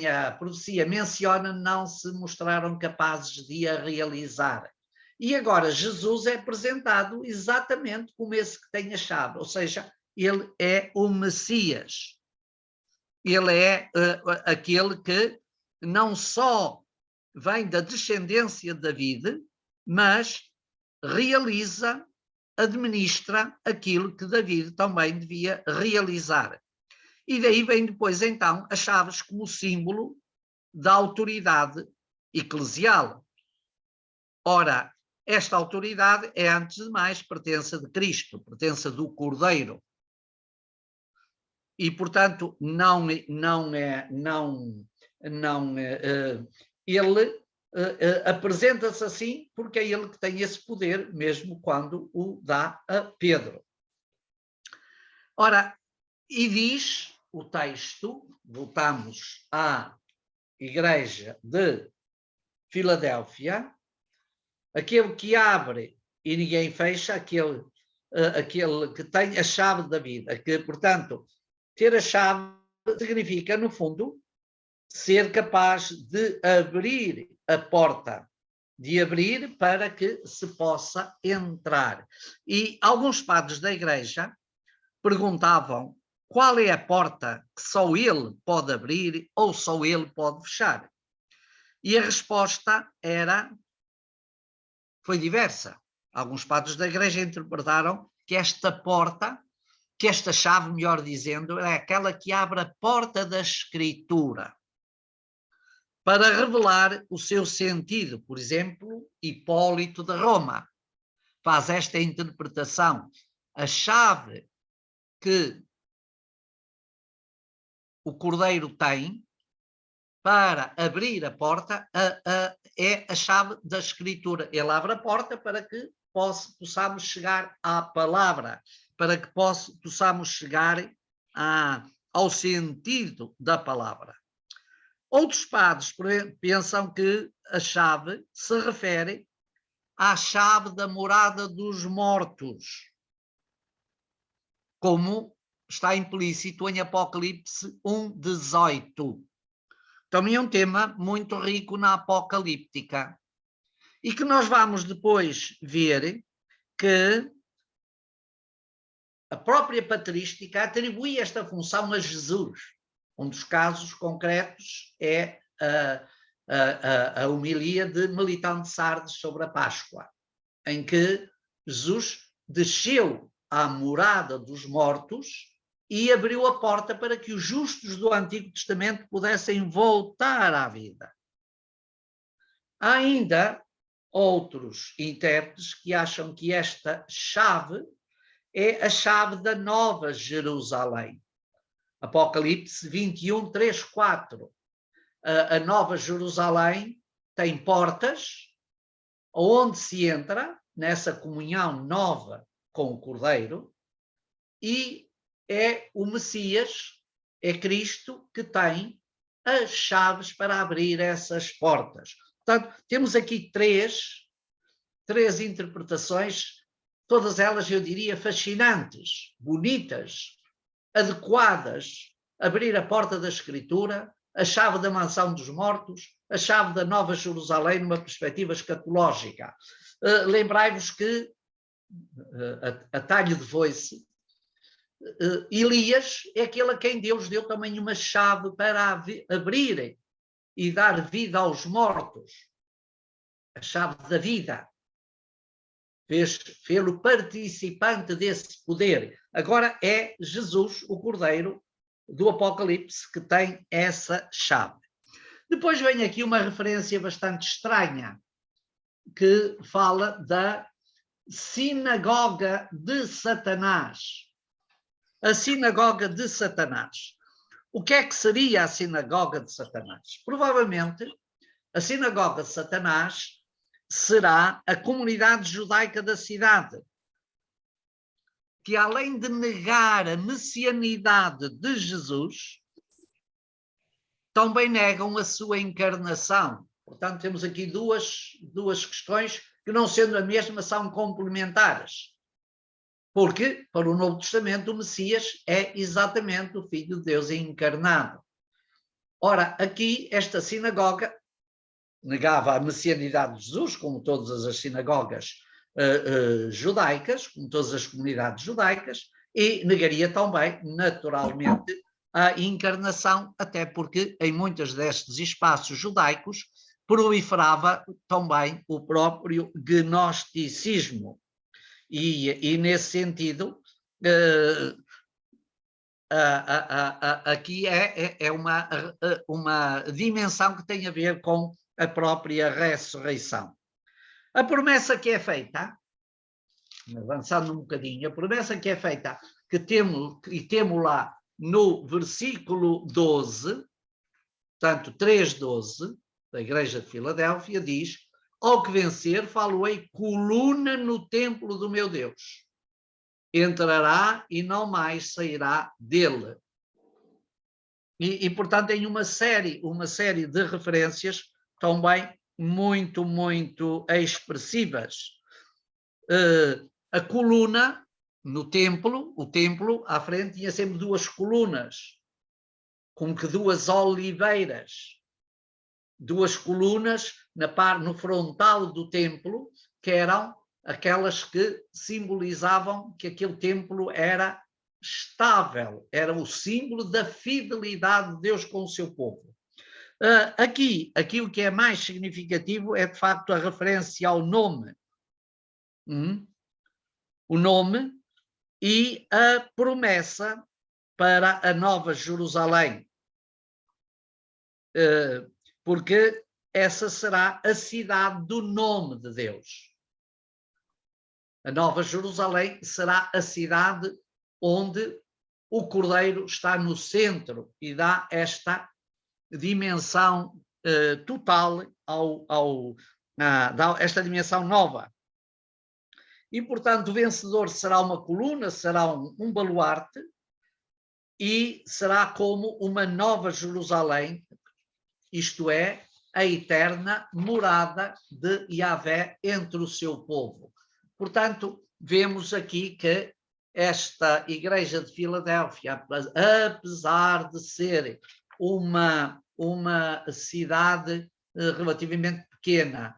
a profecia menciona não se mostraram capazes de a realizar. E agora Jesus é apresentado exatamente como esse que tem a chave, ou seja, ele é o Messias. Ele é aquele que não só vem da descendência de David, mas realiza, administra aquilo que David também devia realizar. E daí vem depois, então, as chaves como símbolo da autoridade eclesial. Ora, esta autoridade é, antes de mais, pertença de Cristo, pertença do Cordeiro. E, portanto, ele apresenta-se assim porque é ele que tem esse poder, mesmo quando o dá a Pedro. Ora, e diz o texto, voltamos à igreja de Filadélfia, aquele que abre e ninguém fecha, aquele que tem a chave da vida, que, portanto, ter a chave significa, no fundo, ser capaz de abrir a porta, de abrir para que se possa entrar. E alguns padres da igreja perguntavam qual é a porta que só ele pode abrir ou só ele pode fechar. E a resposta foi diversa. Alguns padres da igreja interpretaram que esta porta, que esta chave, melhor dizendo, é aquela que abre a porta da Escritura para revelar o seu sentido. Por exemplo, Hipólito de Roma faz esta interpretação. A chave que o Cordeiro tem para abrir a porta é a chave da Escritura. Ele abre a porta para que possamos chegar à palavra, para que possamos chegar ao sentido da palavra. Outros padres pensam que a chave se refere à chave da morada dos mortos, como está implícito em Apocalipse 1:18. Também é um tema muito rico na apocalíptica e que nós vamos depois ver que a própria patrística atribui esta função a Jesus. Um dos casos concretos é a homilia de Melitão de Sardes sobre a Páscoa, em que Jesus desceu à morada dos mortos e abriu a porta para que os justos do Antigo Testamento pudessem voltar à vida. Há ainda outros intérpretes que acham que esta chave é a chave da Nova Jerusalém. Apocalipse 21, 3, 4. A Nova Jerusalém tem portas onde se entra nessa comunhão nova com o Cordeiro e é o Messias, é Cristo que tem as chaves para abrir essas portas. Portanto, temos aqui três interpretações, todas elas, eu diria, fascinantes, bonitas, adequadas. Abrir a porta da Escritura, a chave da mansão dos mortos, a chave da Nova Jerusalém numa perspectiva escatológica. Lembrai-vos que, a talho de foice, Elias é aquele a quem Deus deu também uma chave para abrir e dar vida aos mortos. A chave da vida. Fez-o participante desse poder. Agora é Jesus, o Cordeiro do Apocalipse, que tem essa chave. Depois vem aqui uma referência bastante estranha, que fala da sinagoga de Satanás. A sinagoga de Satanás. O que é que seria a sinagoga de Satanás? Provavelmente, a sinagoga de Satanás será a comunidade judaica da cidade, que além de negar a messianidade de Jesus, também negam a sua encarnação. Portanto, temos aqui duas questões que, não sendo a mesma, são complementares. Porque, para o Novo Testamento, o Messias é exatamente o Filho de Deus encarnado. Ora, aqui, esta sinagoga negava a messianidade de Jesus, como todas as sinagogas judaicas, como todas as comunidades judaicas, e negaria também, naturalmente, a encarnação, até porque em muitos destes espaços judaicos proliferava também o próprio gnosticismo. E nesse sentido, aqui é uma dimensão que tem a ver com a própria ressurreição. A promessa que é feita, avançando um bocadinho, a promessa que é feita, que temos lá no versículo 12, portanto 3:12, da Igreja de Filadélfia, diz: ao que vencer, falo-ei coluna no templo do meu Deus. Entrará e não mais sairá dele. E portanto, tem uma série de referências também muito, muito expressivas. A coluna no templo, o templo à frente tinha sempre duas colunas, como que duas oliveiras, duas colunas no frontal do templo, que eram aquelas que simbolizavam que aquele templo era estável, era o símbolo da fidelidade de Deus com o seu povo. Aqui o que é mais significativo é de facto a referência ao nome. O nome e a promessa para a Nova Jerusalém. Porque essa será a cidade do nome de Deus. A Nova Jerusalém será a cidade onde o Cordeiro está no centro e dá esta dimensão total dá esta dimensão nova. E, portanto, o vencedor será uma coluna, será um baluarte e será como uma Nova Jerusalém, isto é, a eterna morada de Yahvé entre o seu povo. Portanto, vemos aqui que esta Igreja de Filadélfia, apesar de ser uma cidade relativamente pequena,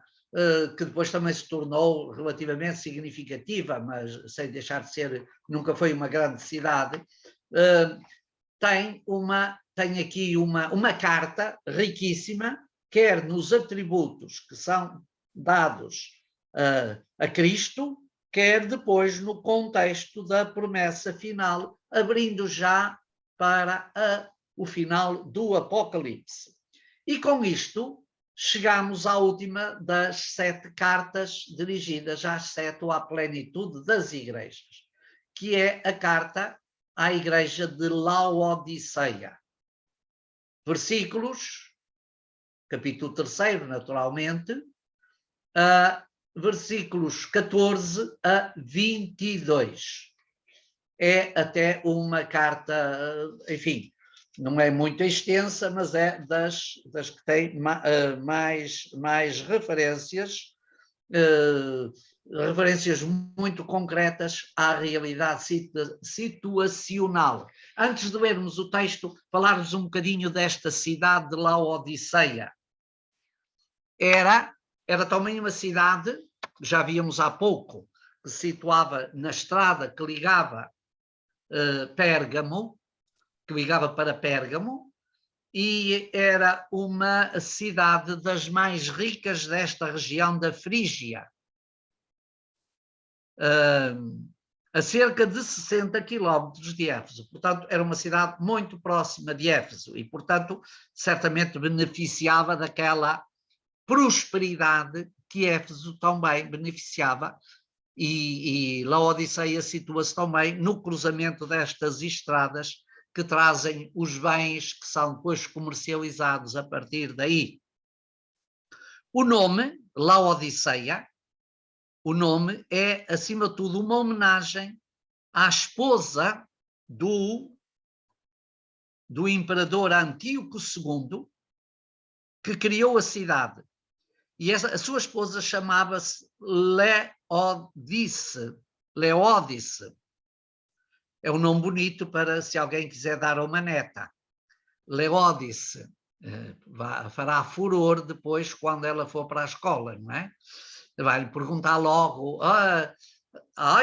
que depois também se tornou relativamente significativa, mas sem deixar de ser, nunca foi uma grande cidade, tem aqui uma carta riquíssima, quer nos atributos que são dados a Cristo, quer depois no contexto da promessa final, abrindo já para o final do Apocalipse. E com isto chegamos à última das 7 cartas dirigidas às 7 ou à plenitude das igrejas, que é a carta à igreja de Laodiceia. Versículos, capítulo 3, naturalmente, versículos 14 a 22. É até uma carta, enfim, não é muito extensa, mas é das que tem mais referências, referências muito concretas à realidade situacional. Antes de lermos o texto, falar-vos um bocadinho desta cidade de Laodiceia. Era também uma cidade, já víamos há pouco, que se situava na estrada que ligava Pérgamo, que ligava para Pérgamo, e era uma cidade das mais ricas desta região da Frígia, a cerca de 60 quilómetros de Éfeso. Portanto, era uma cidade muito próxima de Éfeso e, portanto, certamente beneficiava daquela prosperidade que Éfeso também beneficiava, e Laodiceia situa-se também no cruzamento destas estradas que trazem os bens que são depois comercializados a partir daí. O nome, Laodiceia, o nome é, acima de tudo, uma homenagem à esposa do imperador Antíoco II, que criou a cidade. E a sua esposa chamava-se Leódice. É um nome bonito para se alguém quiser dar a uma neta. Leódice. Fará furor depois quando ela for para a escola, não é? Vai-lhe perguntar logo,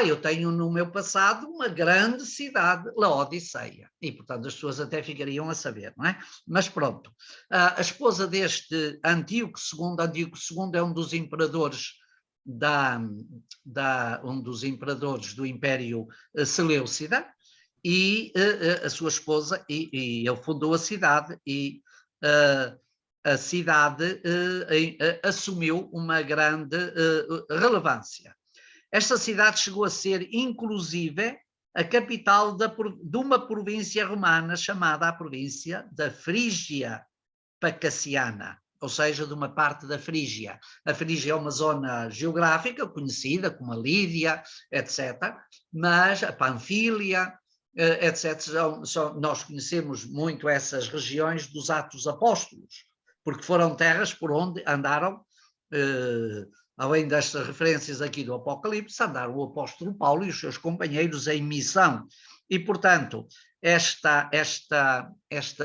eu tenho no meu passado uma grande cidade, Laodiceia, e portanto as pessoas até ficariam a saber, não é? Mas pronto, a esposa deste Antíoco II é um dos imperadores do Império Seleucida, e a sua esposa, e ele fundou a cidade, e a cidade assumiu uma grande relevância. Esta cidade chegou a ser, inclusive, a capital de uma província romana chamada a província da Frígia Pacaciana, ou seja, de uma parte da Frígia. A Frígia é uma zona geográfica conhecida como a Lídia, etc., mas a Panfília, etc., nós conhecemos muito essas regiões dos Atos Apóstolos, porque foram terras por onde andaram, além destas referências aqui do Apocalipse, andaram o apóstolo Paulo e os seus companheiros em missão. E, portanto, esta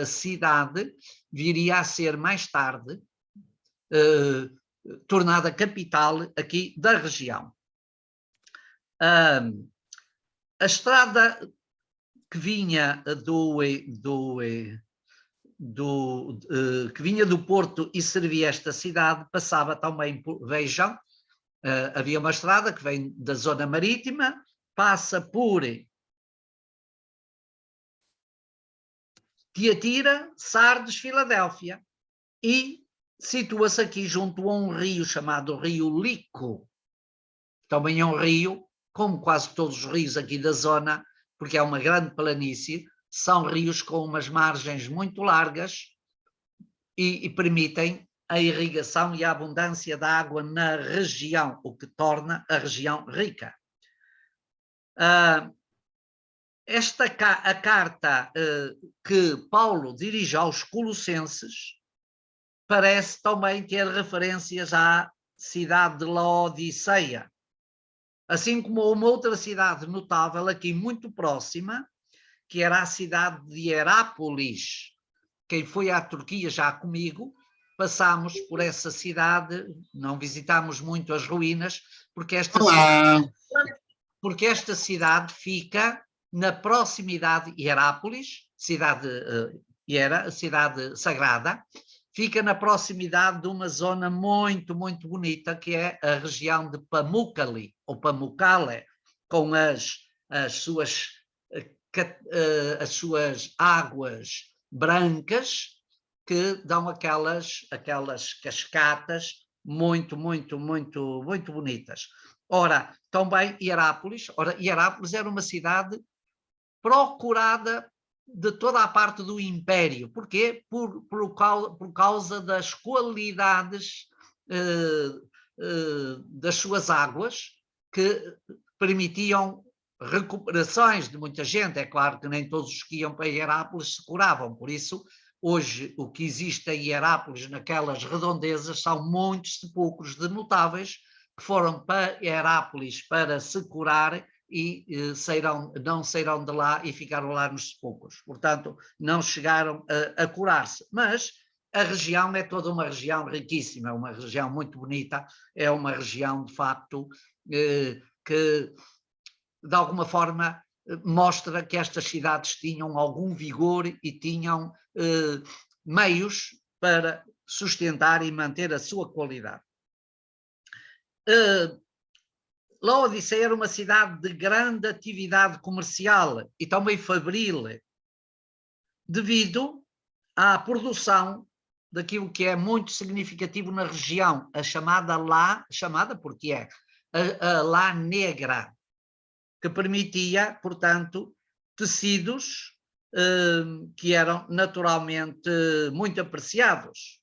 cidade viria a ser mais tarde tornada capital aqui da região. A estrada que vinha que vinha do Porto e servia esta cidade passava também por, vejam, havia uma estrada que vem da zona marítima, passa por Tiatira, Sardes, Filadélfia, e situa-se aqui junto a um rio chamado Rio Lico. Também é um rio, como quase todos os rios aqui da zona, porque é uma grande planície, são rios com umas margens muito largas e permitem a irrigação e a abundância de água na região, o que torna a região rica. A carta que Paulo dirige aos Colossenses parece também ter referências à cidade de Laodiceia, assim como uma outra cidade notável aqui muito próxima, que era a cidade de Herápolis. Quem foi à Turquia já comigo, passámos por essa cidade, não visitámos muito as ruínas, porque esta cidade fica na proximidade de Herápolis, cidade sagrada, fica na proximidade de uma zona muito, muito bonita, que é a região de Pamukkale, ou Pamukkale, com as suas águas brancas que dão aquelas cascatas muito, muito, muito, muito bonitas. Ora, também Herápolis era uma cidade procurada de toda a parte do Império. Porquê? Por causa das qualidades das suas águas, que permitiam recuperações de muita gente. É claro que nem todos os que iam para Herápolis se curavam, por isso hoje o que existe em Herápolis, naquelas redondezas, são muitos sepulcros de notáveis que foram para Herápolis para se curar e não saíram de lá e ficaram lá nos sepulcros. Portanto, não chegaram a curar-se. Mas a região é toda uma região riquíssima, é uma região muito bonita, é uma região, de facto, que de alguma forma mostra que estas cidades tinham algum vigor e tinham meios para sustentar e manter a sua qualidade. Laodiceia era uma cidade de grande atividade comercial e também fabril, devido à produção daquilo que é muito significativo na região, a chamada porque é a lã negra, que permitia, portanto, tecidos que eram naturalmente muito apreciados.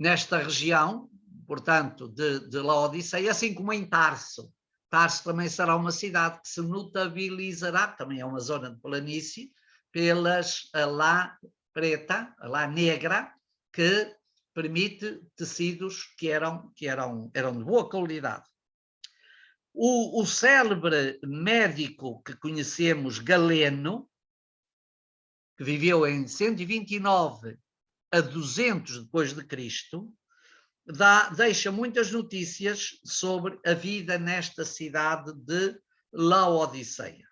nesta região, portanto, de Laodiceia, assim como em Tarso. Tarso também será uma cidade que se notabilizará, também é uma zona de planície, pelas a lã preta, a lã negra, que permite tecidos que eram de boa qualidade. O célebre médico que conhecemos, Galeno, que viveu em 129 a 200 depois de Cristo, deixa muitas notícias sobre a vida nesta cidade de Laodiceia.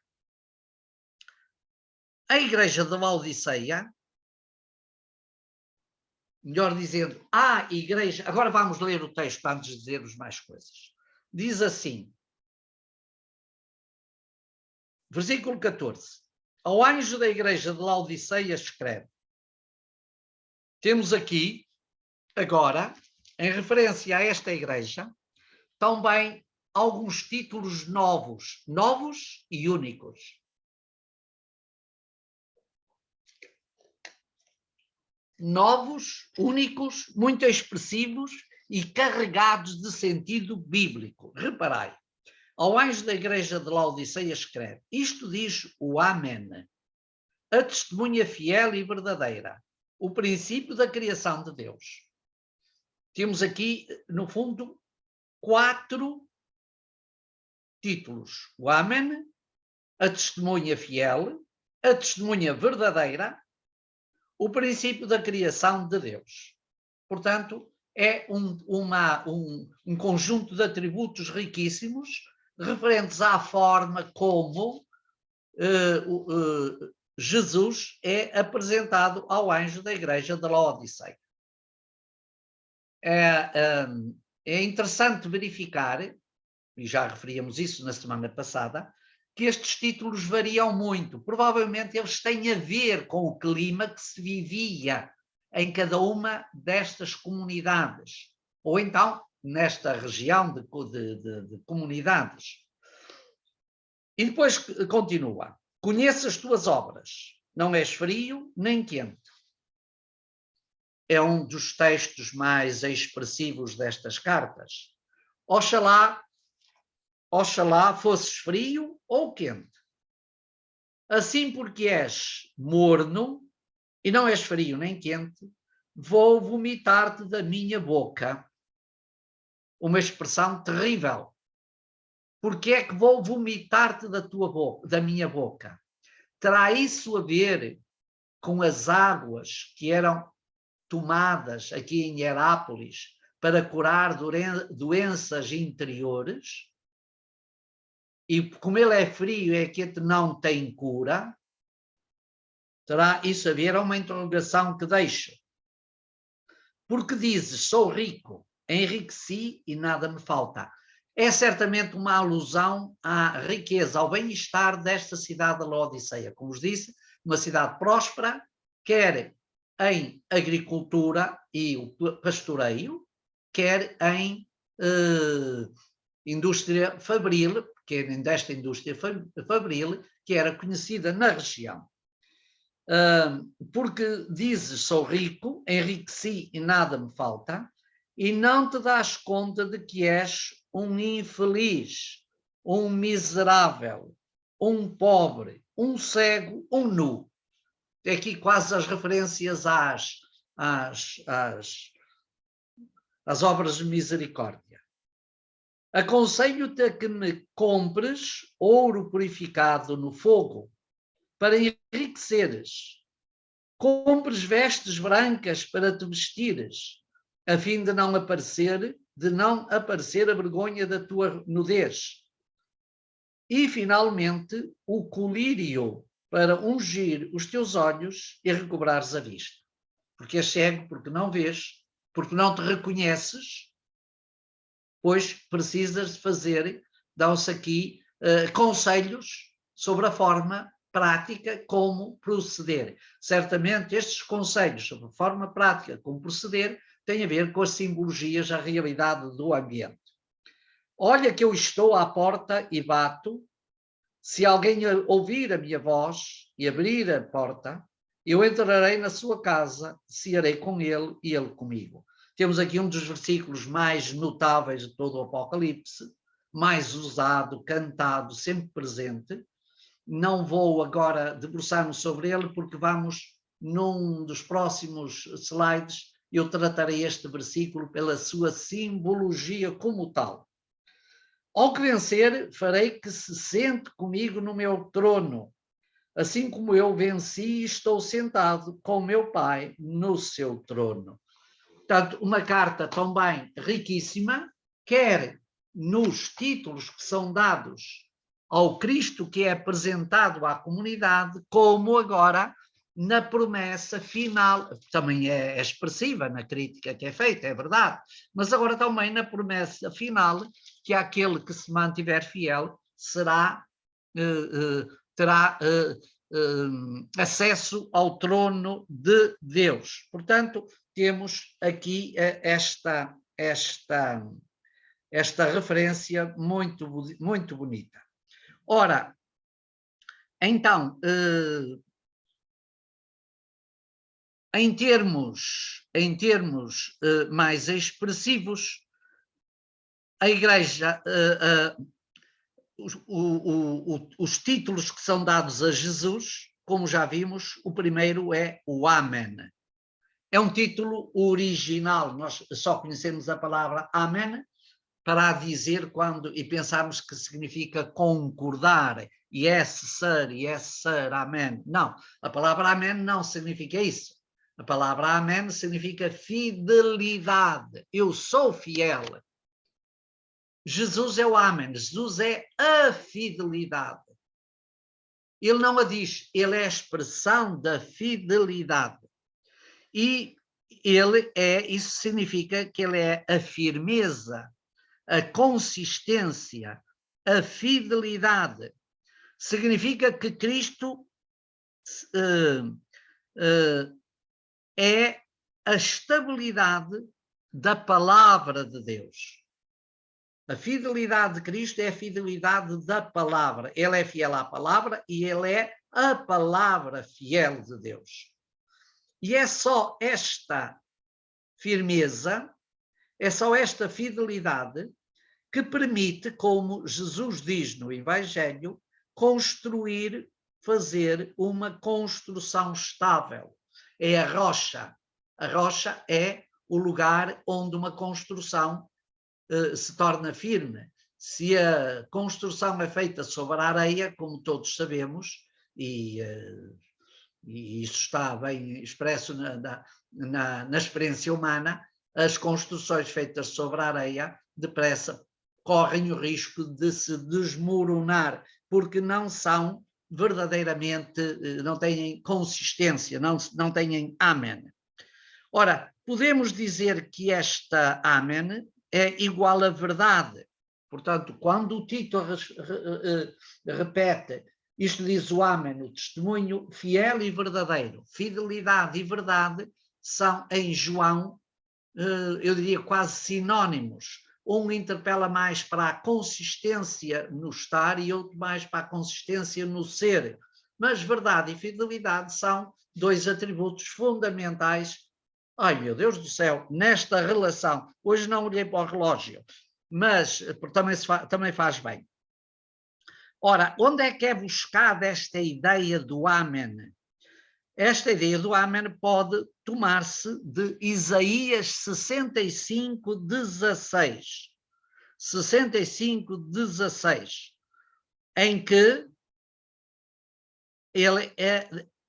A igreja de Laodiceia, melhor dizendo, a igreja, agora vamos ler o texto antes de dizermos mais coisas. Diz assim, versículo 14, ao anjo da igreja de Laodiceia escreve. Temos aqui, agora, em referência a esta igreja, também alguns títulos novos e únicos. Novos, únicos, muito expressivos e carregados de sentido bíblico. Reparai, ao anjo da igreja de Laodiceia escreve, isto diz o Amém, a testemunha fiel e verdadeira, o princípio da criação de Deus. Temos aqui, no fundo, 4 títulos. O Amém, a testemunha fiel, a testemunha verdadeira, o princípio da criação de Deus. Portanto, é um conjunto de atributos riquíssimos referentes à forma como Jesus é apresentado ao anjo da igreja de Laodiceia. É interessante verificar, e já referíamos isso na semana passada, que estes títulos variam muito. Provavelmente eles têm a ver com o clima que se vivia em cada uma destas comunidades, ou então nesta região de comunidades. E depois continua, conheço as tuas obras, não és frio nem quente. É um dos textos mais expressivos destas cartas. Oxalá fosses frio ou quente. Assim porque és morno e não és frio nem quente, vou vomitar-te da minha boca. Uma expressão terrível. Porque é que vou vomitar-te da minha boca? Terá isso a ver com as águas que eram tomadas aqui em Herápolis para curar doenças interiores? E como ele é frio e quente não tem cura, terá isso a ver? É uma interrogação que deixo. Porque dizes, sou rico, enriqueci e nada me falta. É certamente uma alusão à riqueza, ao bem-estar desta cidade de Laodiceia. Como vos disse, uma cidade próspera, quer em agricultura e o pastoreio, quer em indústria fabril, que desta indústria fabril, que era conhecida na região. Porque dizes, sou rico, enriqueci e nada me falta, e não te dás conta de que és um infeliz, um miserável, um pobre, um cego, um nu. Aqui quase as referências às obras de misericórdia. Aconselho-te a que me compres ouro purificado no fogo, para enriqueceres. Compres vestes brancas para te vestires, a fim de não aparecer a vergonha da tua nudez. E, finalmente, o colírio para ungir os teus olhos e recobrares a vista. Porque és cego, porque não vês, porque não te reconheces, pois precisas fazer, dão-se aqui conselhos sobre a forma prática como proceder. Certamente estes conselhos sobre a forma prática como proceder têm a ver com as simbologias, a realidade do ambiente. Olha que eu estou à porta e bato. Se alguém ouvir a minha voz e abrir a porta, eu entrarei na sua casa, cearei com ele e ele comigo. Temos aqui um dos versículos mais notáveis de todo o Apocalipse, mais usado, cantado, sempre presente. Não vou agora debruçar-me sobre ele, porque vamos, num dos próximos slides, eu tratarei este versículo pela sua simbologia como tal. Ao que vencer, farei que se sente comigo no meu trono, assim como eu venci e estou sentado com meu Pai no seu trono. Portanto, uma carta também riquíssima, quer nos títulos que são dados ao Cristo que é apresentado à comunidade, como agora na promessa final, também é expressiva na crítica que é feita, é verdade, mas agora também na promessa final, que aquele que se mantiver fiel terá acesso ao trono de Deus. Portanto, temos aqui esta referência muito, muito bonita. Ora, então, em termos mais expressivos, a Igreja, os títulos que são dados a Jesus, como já vimos, o primeiro é o Amém. É um título original, nós só conhecemos a palavra Amém para dizer quando, e pensamos que significa concordar, yes sir, amém. Não, a palavra amém não significa isso. A palavra amém significa fidelidade. Eu sou fiel. Jesus é o amém, Jesus é a fidelidade. Ele não a diz, ele é a expressão da fidelidade. E isso significa que ele é a firmeza, a consistência, a fidelidade. Significa que Cristo é a estabilidade da palavra de Deus. A fidelidade de Cristo é a fidelidade da palavra. Ele é fiel à palavra e ele é a palavra fiel de Deus. E é só esta firmeza, é só esta fidelidade que permite, como Jesus diz no Evangelho, construir, fazer uma construção estável. É a rocha. A rocha é o lugar onde uma construção se torna firme. Se a construção é feita sobre a areia, como todos sabemos, e isso está bem expresso na experiência humana, as construções feitas sobre a areia depressa correm o risco de se desmoronar, porque não são verdadeiramente, não têm consistência, não têm amém. Ora, podemos dizer que esta amém é igual à verdade. Portanto, quando o Tito repete, isto diz o amém, o testemunho fiel e verdadeiro, fidelidade e verdade são em João, eu diria quase sinónimos. Um interpela mais para a consistência no estar e outro mais para a consistência no ser. Mas verdade e fidelidade são dois atributos fundamentais. Ai, meu Deus do céu, nesta relação. Hoje não olhei para o relógio, mas também faz bem. Ora, onde é que é buscada esta ideia do amém? Esta ideia do amém pode tomar-se de Isaías 65:16. 65:16, em que ele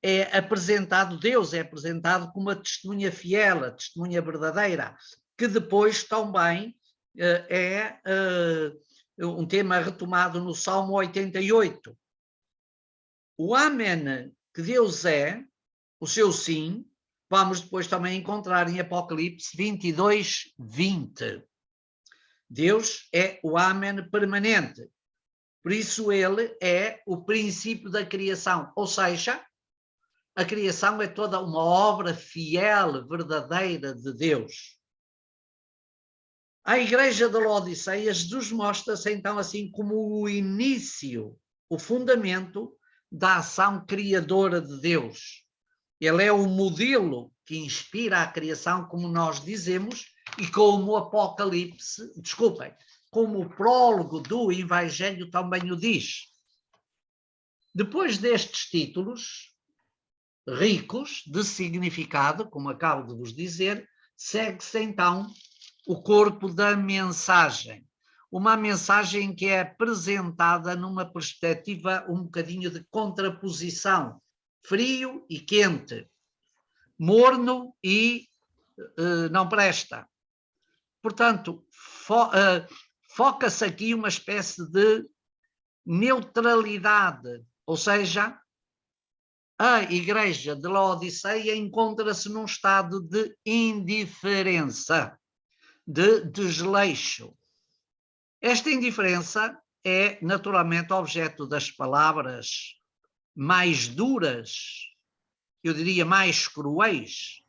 é apresentado, Deus é apresentado como a testemunha fiel, a testemunha verdadeira, que depois também é um tema retomado no Salmo 88. O amém que Deus é, o seu sim, vamos depois também encontrar em Apocalipse 22:20. Deus é o amém permanente. Por isso ele é o princípio da criação. Ou seja, a criação é toda uma obra fiel, verdadeira de Deus. A igreja de Laodiceia, Jesus mostra-se então assim como o início, o fundamento da ação criadora de Deus. Ele é o modelo que inspira a criação, como nós dizemos, E como o Apocalipse, desculpem, como o prólogo do Evangelho também o diz. Depois destes títulos, ricos de significado, como acabo de vos dizer, segue-se então o corpo da mensagem. Uma mensagem que é apresentada numa perspectiva um bocadinho de contraposição, frio e quente, morno e não presta. Portanto, foca-se aqui uma espécie de neutralidade, ou seja, a Igreja de Laodiceia encontra-se num estado de indiferença, de desleixo. Esta indiferença é naturalmente objeto das palavras mais duras, eu diria mais cruéis,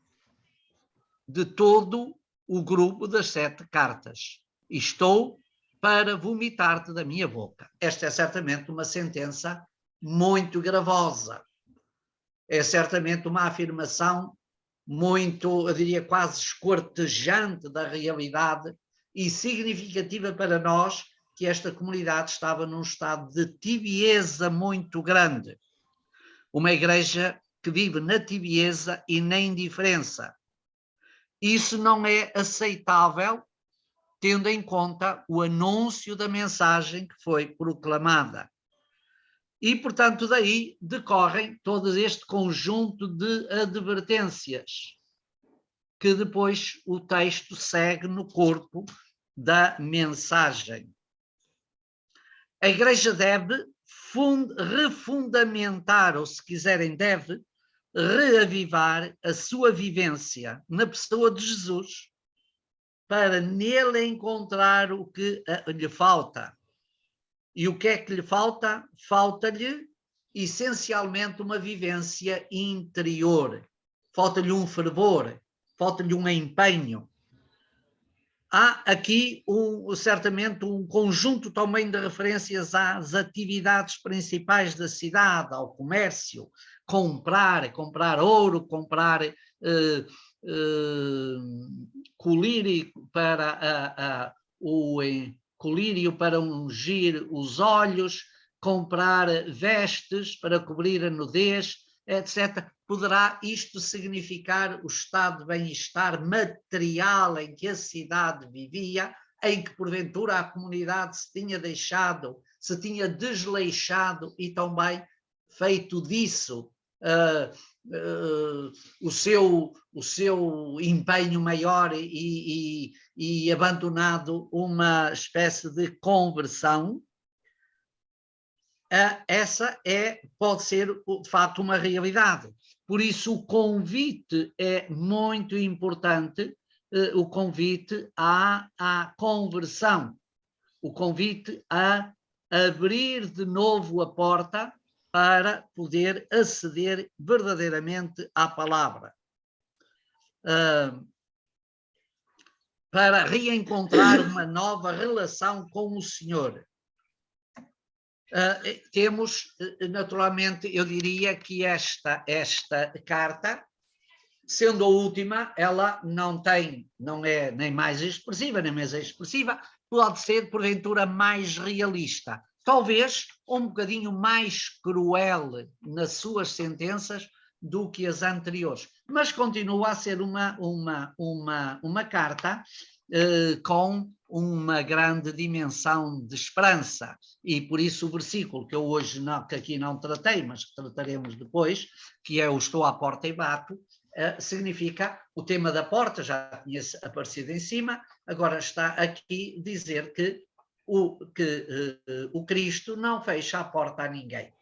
de todo o grupo das 7 cartas. Estou para vomitar-te da minha boca. Esta é certamente uma sentença muito gravosa. É certamente uma afirmação muito, eu diria, quase esquartejante da realidade e significativa para nós que esta comunidade estava num estado de tibieza muito grande. Uma igreja que vive na tibieza e na indiferença. Isso não é aceitável, tendo em conta o anúncio da mensagem que foi proclamada. E, portanto, daí decorrem todo este conjunto de advertências que depois o texto segue no corpo da mensagem. A Igreja deve refundamentar, ou se quiserem, deve reavivar a sua vivência na pessoa de Jesus para nele encontrar o que lhe falta. E o que é que lhe falta? Falta-lhe, essencialmente, uma vivência interior. Falta-lhe um fervor, falta-lhe um empenho. Há aqui, certamente, um conjunto também de referências às atividades principais da cidade, ao comércio, comprar ouro, comprar colírio para colírio para ungir os olhos, comprar vestes para cobrir a nudez, etc. Poderá isto significar o estado de bem-estar material em que a cidade vivia, em que porventura a comunidade se tinha deixado, se tinha desleixado e também feito disso o seu empenho maior e abandonado uma espécie de conversão. Essa pode ser de facto uma realidade. Por isso o convite é muito importante, o convite à conversão, o convite a abrir de novo a porta para poder aceder verdadeiramente à palavra. Para reencontrar uma nova relação com o Senhor. Temos, naturalmente, eu diria que esta carta, sendo a última, ela não é nem mais expressiva, nem mais expressiva, pode ser, porventura, mais realista. Talvez um bocadinho mais cruel nas suas sentenças do que as anteriores, mas continua a ser uma carta com uma grande dimensão de esperança, e por isso o versículo que eu hoje que aqui não tratei, mas que trataremos depois, que é o estou à porta e bato, significa o tema da porta, já tinha aparecido em cima, agora está aqui dizer que o Cristo não fecha a porta a ninguém.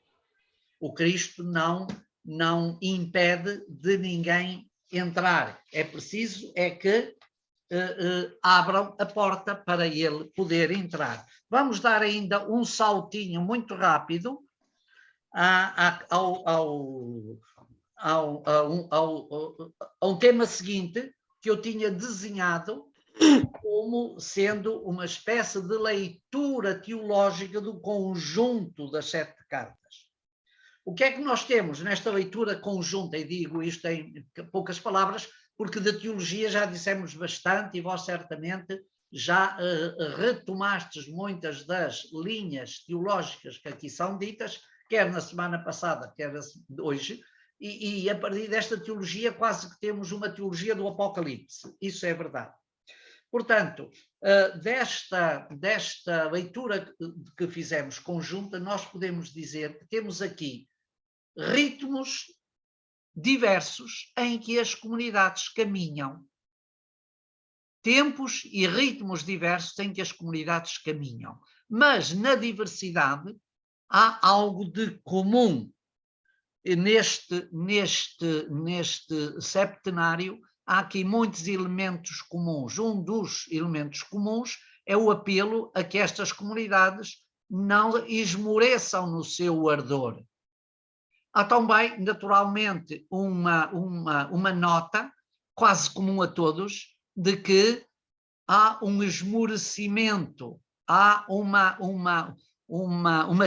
O Cristo não impede de ninguém entrar. É preciso que abram a porta para ele poder entrar. Vamos dar ainda um saltinho muito rápido a um tema seguinte que eu tinha desenhado como sendo uma espécie de leitura teológica do conjunto das 7 cartas. O que é que nós temos nesta leitura conjunta? E digo isto em poucas palavras, porque de teologia já dissemos bastante e vós certamente já retomastes muitas das linhas teológicas que aqui são ditas, quer na semana passada, quer hoje, e a partir desta teologia quase que temos uma teologia do Apocalipse, isso é verdade. Portanto, desta leitura que fizemos conjunta, nós podemos dizer que temos aqui ritmos diversos em que as comunidades caminham. Tempos e ritmos diversos em que as comunidades caminham. Mas na diversidade há algo de comum. Neste septenário há aqui muitos elementos comuns. Um dos elementos comuns é o apelo a que estas comunidades não esmoreçam no seu ardor. Há também, naturalmente, uma nota, quase comum a todos, de que há um esmorecimento, há uma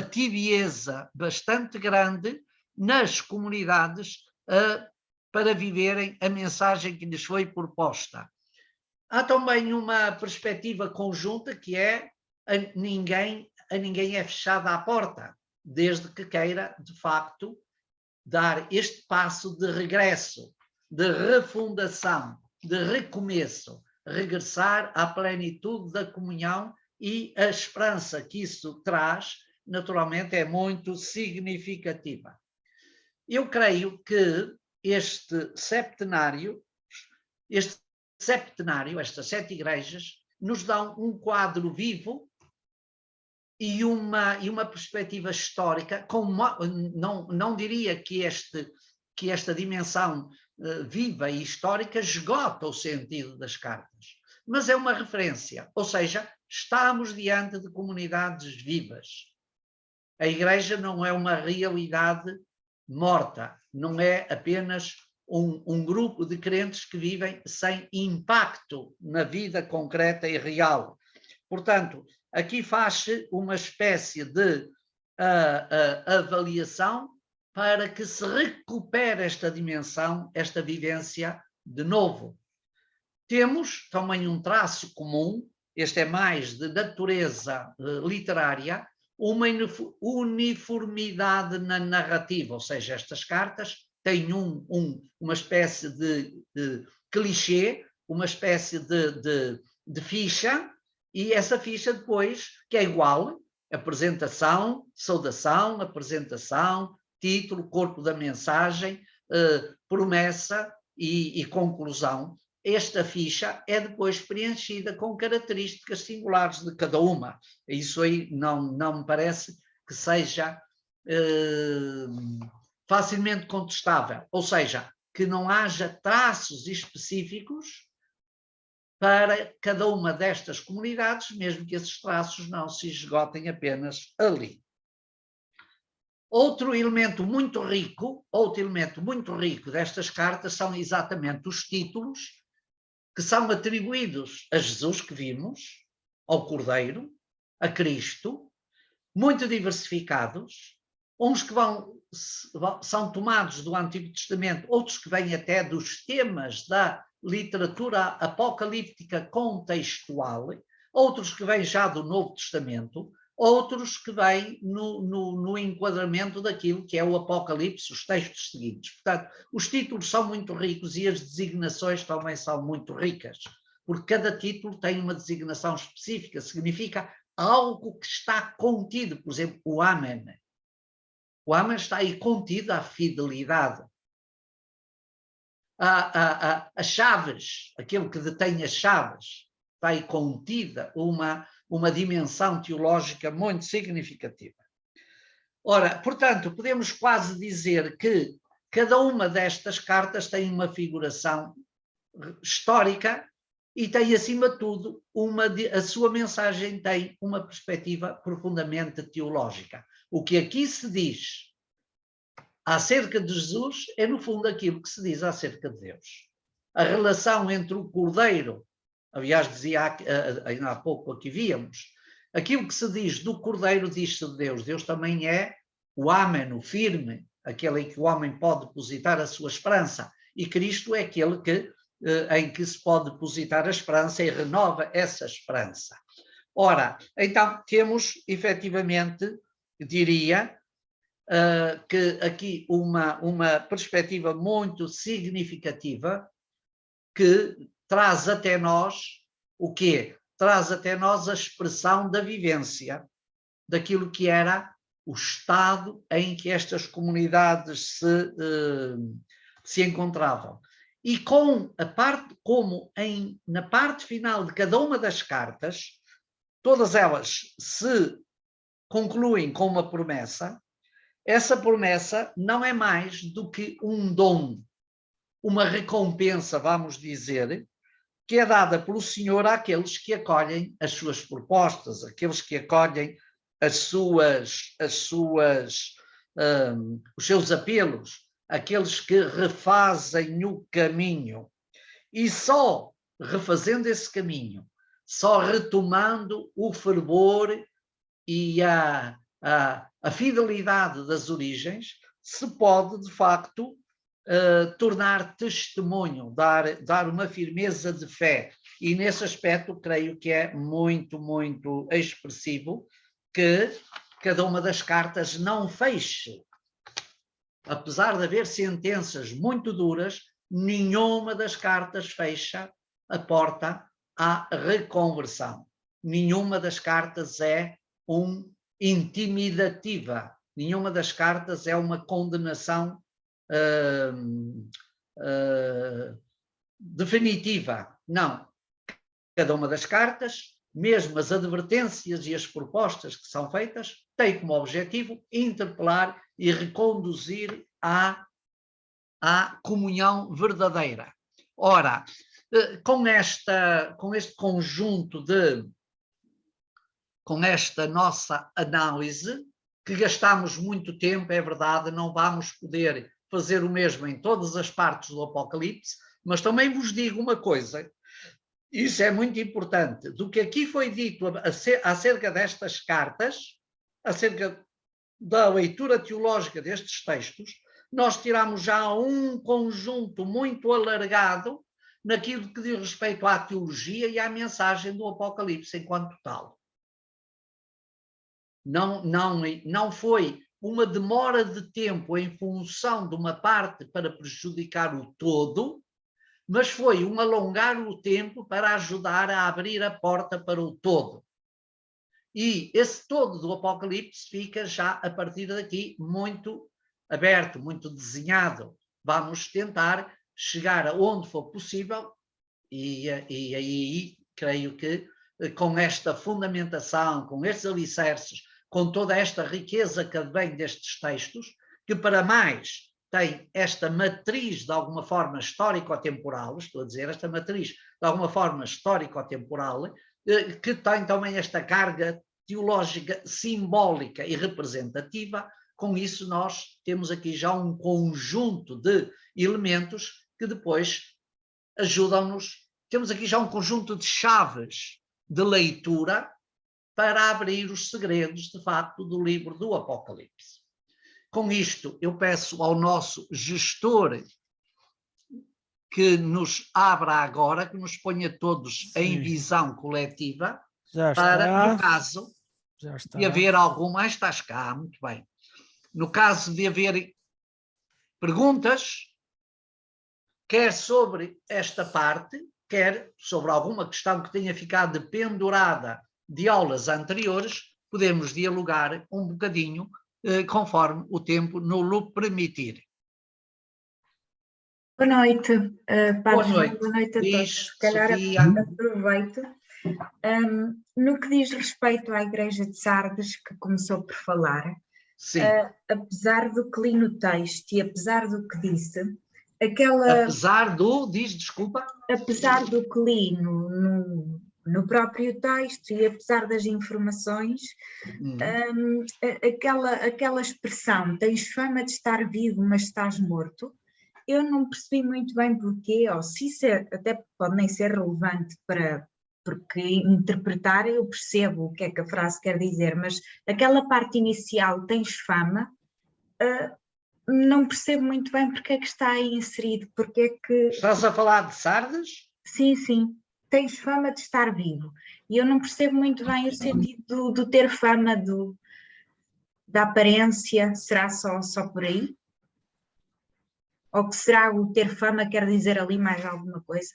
tibieza bastante grande nas comunidades para viverem a mensagem que lhes foi proposta. Há também uma perspectiva conjunta que é a ninguém é fechada a porta, desde que queira, de facto, dar este passo de regresso, de refundação, de recomeço, regressar à plenitude da comunhão, e a esperança que isso traz, naturalmente, é muito significativa. Eu creio que este septenário, estas 7 igrejas, nos dão um quadro vivo e uma perspectiva histórica, não diria que esta dimensão viva e histórica esgota o sentido das cartas, mas é uma referência, ou seja, estamos diante de comunidades vivas. A igreja não é uma realidade morta, não é apenas um grupo de crentes que vivem sem impacto na vida concreta e real. Portanto, aqui faz-se uma espécie de avaliação para que se recupere esta dimensão, esta vivência de novo. Temos também um traço comum, este é mais de natureza literária, uma uniformidade na narrativa, ou seja, estas cartas têm uma espécie de clichê, uma espécie de ficha, e essa ficha depois, que é igual, apresentação, saudação, apresentação, título, corpo da mensagem, promessa e conclusão. Esta ficha é depois preenchida com características singulares de cada uma. Isso aí não me parece que seja facilmente contestável. Ou seja, que não haja traços específicos para cada uma destas comunidades, mesmo que esses traços não se esgotem apenas ali. Outro elemento muito rico destas cartas são exatamente os títulos que são atribuídos a Jesus, que vimos, ao Cordeiro, a Cristo, muito diversificados, uns que são tomados do Antigo Testamento, outros que vêm até dos temas da literatura apocalíptica contextual, outros que vêm já do Novo Testamento, outros que vêm no enquadramento daquilo que é o Apocalipse, os textos seguintes. Portanto, os títulos são muito ricos e as designações também são muito ricas, porque cada título tem uma designação específica, significa algo que está contido. Por exemplo, o Amém. O Amém está aí contido, a fidelidade. As chaves, aquele que detém as chaves, está aí contida uma dimensão teológica muito significativa. Ora, portanto, podemos quase dizer que cada uma destas cartas tem uma figuração histórica e tem, acima de tudo, a sua mensagem tem uma perspectiva profundamente teológica. O que aqui se diz acerca de Jesus é, no fundo, aquilo que se diz acerca de Deus. A relação entre o Cordeiro, aliás, dizia ainda há pouco aqui víamos, aquilo que se diz do Cordeiro diz-se de Deus. Deus também é o Amém, o firme, aquele em que o homem pode depositar a sua esperança. E Cristo é aquele que em que se pode depositar a esperança e renova essa esperança. Ora, então temos efetivamente, diria, que aqui uma perspectiva muito significativa que traz até nós o quê? Traz até nós a expressão da vivência, daquilo que era o estado em que estas comunidades se encontravam. E com a parte, como na parte final de cada uma das cartas, todas elas se concluem com uma promessa. Essa promessa não é mais do que um dom, uma recompensa, vamos dizer, que é dada pelo Senhor àqueles que acolhem as suas propostas, aqueles que acolhem os seus apelos, aqueles que refazem o caminho. E só refazendo esse caminho, só retomando o fervor e a fidelidade das origens, se pode, de facto, tornar testemunho, dar uma firmeza de fé. E nesse aspecto creio que é muito, muito expressivo que cada uma das cartas não feche. Apesar de haver sentenças muito duras, nenhuma das cartas fecha a porta à reconversão. Nenhuma das cartas é intimidativa. Nenhuma das cartas é uma condenação definitiva. Não. Cada uma das cartas, mesmo as advertências e as propostas que são feitas, tem como objetivo interpelar e reconduzir à comunhão verdadeira. Ora, com este conjunto com esta nossa análise, que gastamos muito tempo, é verdade, não vamos poder fazer o mesmo em todas as partes do Apocalipse, mas também vos digo uma coisa, isso é muito importante, do que aqui foi dito acerca destas cartas, acerca da leitura teológica destes textos, nós tiramos já um conjunto muito alargado naquilo que diz respeito à teologia e à mensagem do Apocalipse enquanto tal. Não foi uma demora de tempo em função de uma parte para prejudicar o todo, mas foi um alongar o tempo para ajudar a abrir a porta para o todo. E esse todo do Apocalipse fica já a partir daqui muito aberto, muito desenhado. Vamos tentar chegar aonde for possível e aí creio que com esta fundamentação, com estes alicerces, com toda esta riqueza que advém destes textos, que para mais tem esta matriz de alguma forma histórico-temporal, estou a dizer, esta matriz de alguma forma histórico-temporal, que tem também esta carga teológica simbólica e representativa. Com isso nós temos aqui já um conjunto de elementos que depois ajudam-nos, temos aqui já um conjunto de chaves de leitura para abrir os segredos, de facto, do livro do Apocalipse. Com isto, eu peço ao nosso gestor que nos abra agora, que nos ponha todos em visão coletiva, para, no caso de haver alguma... Estás cá, muito bem. No caso de haver perguntas, quer sobre esta parte, quer sobre alguma questão que tenha ficado pendurada de aulas anteriores, podemos dialogar um bocadinho conforme o tempo nos permitir. Boa noite, Padre João, boa noite a todos. Se calhar aproveito. No que diz respeito à Igreja de Sardes, que começou por falar, apesar do que li no texto e apesar do que disse, Apesar do que li no próprio texto e apesar das informações, aquela expressão, tens fama de estar vivo, mas estás morto, eu não percebi muito bem porquê, ou se isso até pode nem ser relevante porque interpretar eu percebo o que é que a frase quer dizer, mas aquela parte inicial, tens fama, não percebo muito bem porque é que está aí inserido, porque é que... Estás a falar de Sardes? Sim, sim, tens fama de estar vivo. E eu não percebo muito bem o sentido do ter fama, da aparência, será só por aí? Ou que será o ter fama quer dizer ali mais alguma coisa?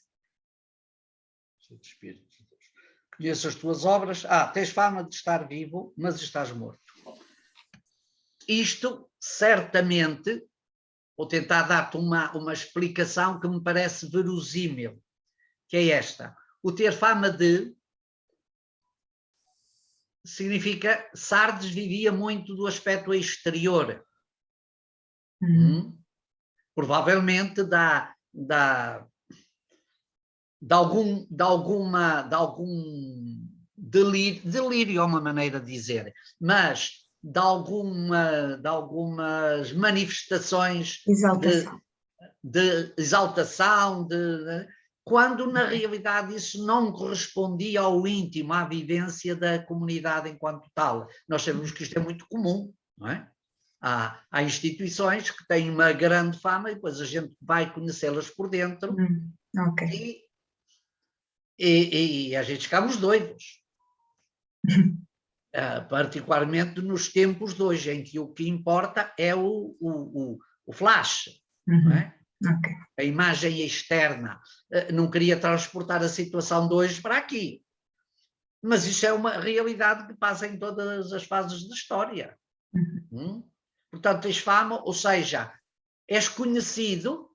Conheço as tuas obras. Tens fama de estar vivo, mas estás morto. Isto, certamente, vou tentar dar-te uma explicação que me parece verosímil, que é esta. O ter fama de significa Sardes vivia muito do aspecto exterior. Provavelmente de algum delírio é uma maneira de dizer, mas de algumas manifestações de exaltação, quando na realidade isso não correspondia ao íntimo, à vivência da comunidade enquanto tal. Nós sabemos que isto é muito comum, não é? Há instituições que têm uma grande fama e depois a gente vai conhecê-las por dentro e a gente ficamos doidos. Particularmente nos tempos de hoje, em que o que importa é o flash, não é? A imagem externa. Não queria transportar a situação de hoje para aqui, mas isso é uma realidade que passa em todas as fases da história. Portanto, tens fama, ou seja, és conhecido,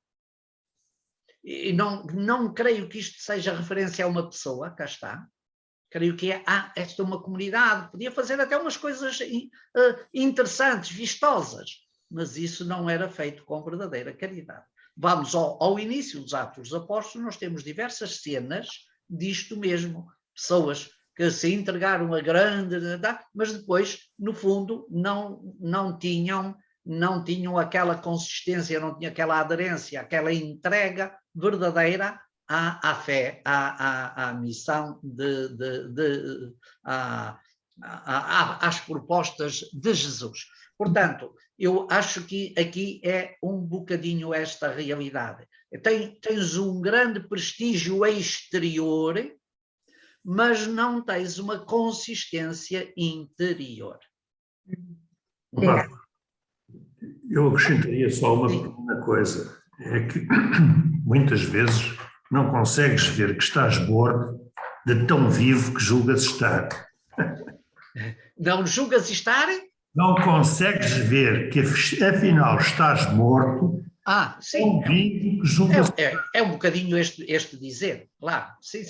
e não creio que isto seja referência a uma pessoa, cá está. Creio que esta é uma comunidade, podia fazer até umas coisas interessantes, vistosas, mas isso não era feito com verdadeira caridade. Vamos ao início dos Atos dos Apóstolos, nós temos diversas cenas disto mesmo, pessoas que se entregaram a grande, mas depois, no fundo, não tinham aquela consistência, não tinham aquela aderência, aquela entrega verdadeira à fé, à missão, às propostas de Jesus. Portanto, eu acho que aqui é um bocadinho esta realidade. Tens um grande prestígio exterior, mas não tens uma consistência interior. Eu acrescentaria só uma pequena coisa, é que muitas vezes não consegues ver que estás morto de tão vivo que julgas estar. Não julgas estar? Não consegues ver que afinal estás morto sim, tão vivo que julgas é um bocadinho este dizer, claro, sim.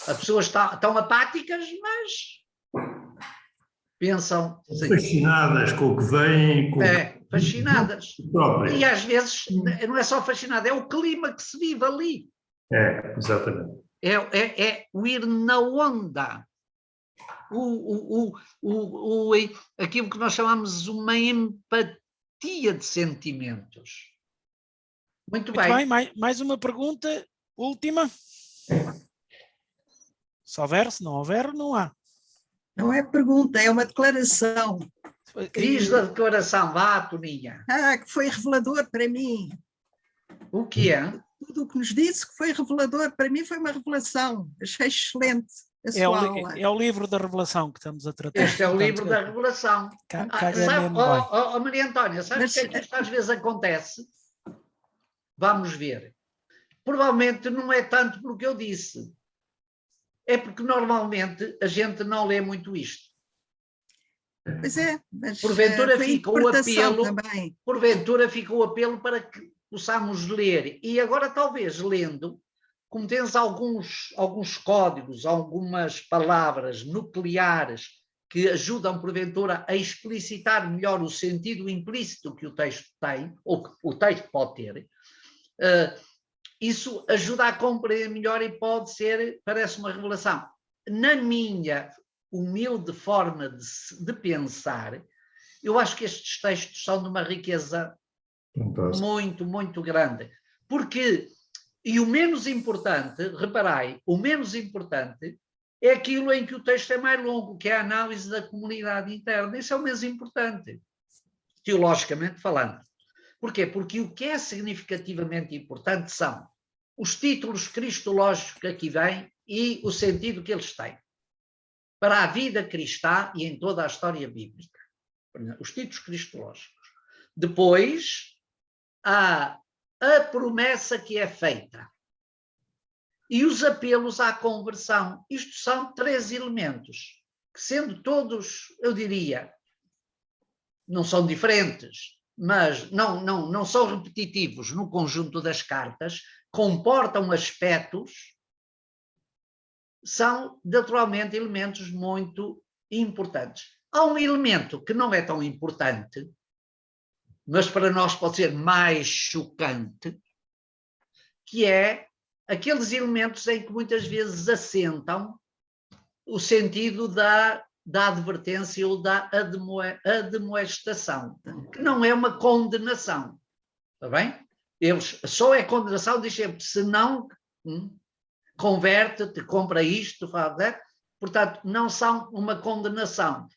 As pessoas estão apáticas, mas pensam... fascinadas com o que vem. Fascinadas. E às vezes não é só fascinada, é o clima que se vive ali. Exatamente. É o ir na onda. Aquilo que nós chamamos uma empatia de sentimentos. Muito bem. Mais uma pergunta, última. Se houver, se não houver, não há. Não é pergunta, é uma declaração. Diz da declaração, vá, Toninha. Que foi revelador para mim. O que é? Tudo o que nos disse que foi revelador, para mim foi uma revelação. Achei excelente a sua aula. É o livro da revelação que estamos a tratar. Este é o livro da revelação. Maria Antónia, sabes o que é que isto às vezes acontece? Vamos ver. Provavelmente não é tanto pelo que eu disse. É porque normalmente a gente não lê muito isto. Pois é, mas porventura fica o apelo para que possamos ler. E agora talvez lendo, como tens alguns códigos, algumas palavras nucleares que ajudam porventura a explicitar melhor o sentido implícito que o texto tem, ou que o texto pode ter, isso ajuda a compreender melhor e pode ser, parece uma revelação. Na minha humilde forma de pensar, eu acho que estes textos são de uma riqueza muito, muito grande. Porque, e o menos importante, reparai, o menos importante é aquilo em que o texto é mais longo, que é a análise da comunidade interna. Isso é o menos importante, teologicamente falando. Porquê? Porque o que é significativamente importante são os títulos cristológicos que aqui vêm e o sentido que eles têm para a vida cristã e em toda a história bíblica. Os títulos cristológicos. Depois, há a promessa que é feita e os apelos à conversão. Isto são 3 elementos, que sendo todos, eu diria, não são diferentes, mas não são repetitivos no conjunto das cartas, comportam aspectos, são naturalmente elementos muito importantes. Há um elemento que não é tão importante, mas para nós pode ser mais chocante, que é aqueles elementos em que muitas vezes assentam o sentido da advertência ou da admoestação, que não é uma condenação. Está bem? Eles, só é condenação, diz sempre, se não converte-te, compra isto, faz, portanto, não são uma condenação.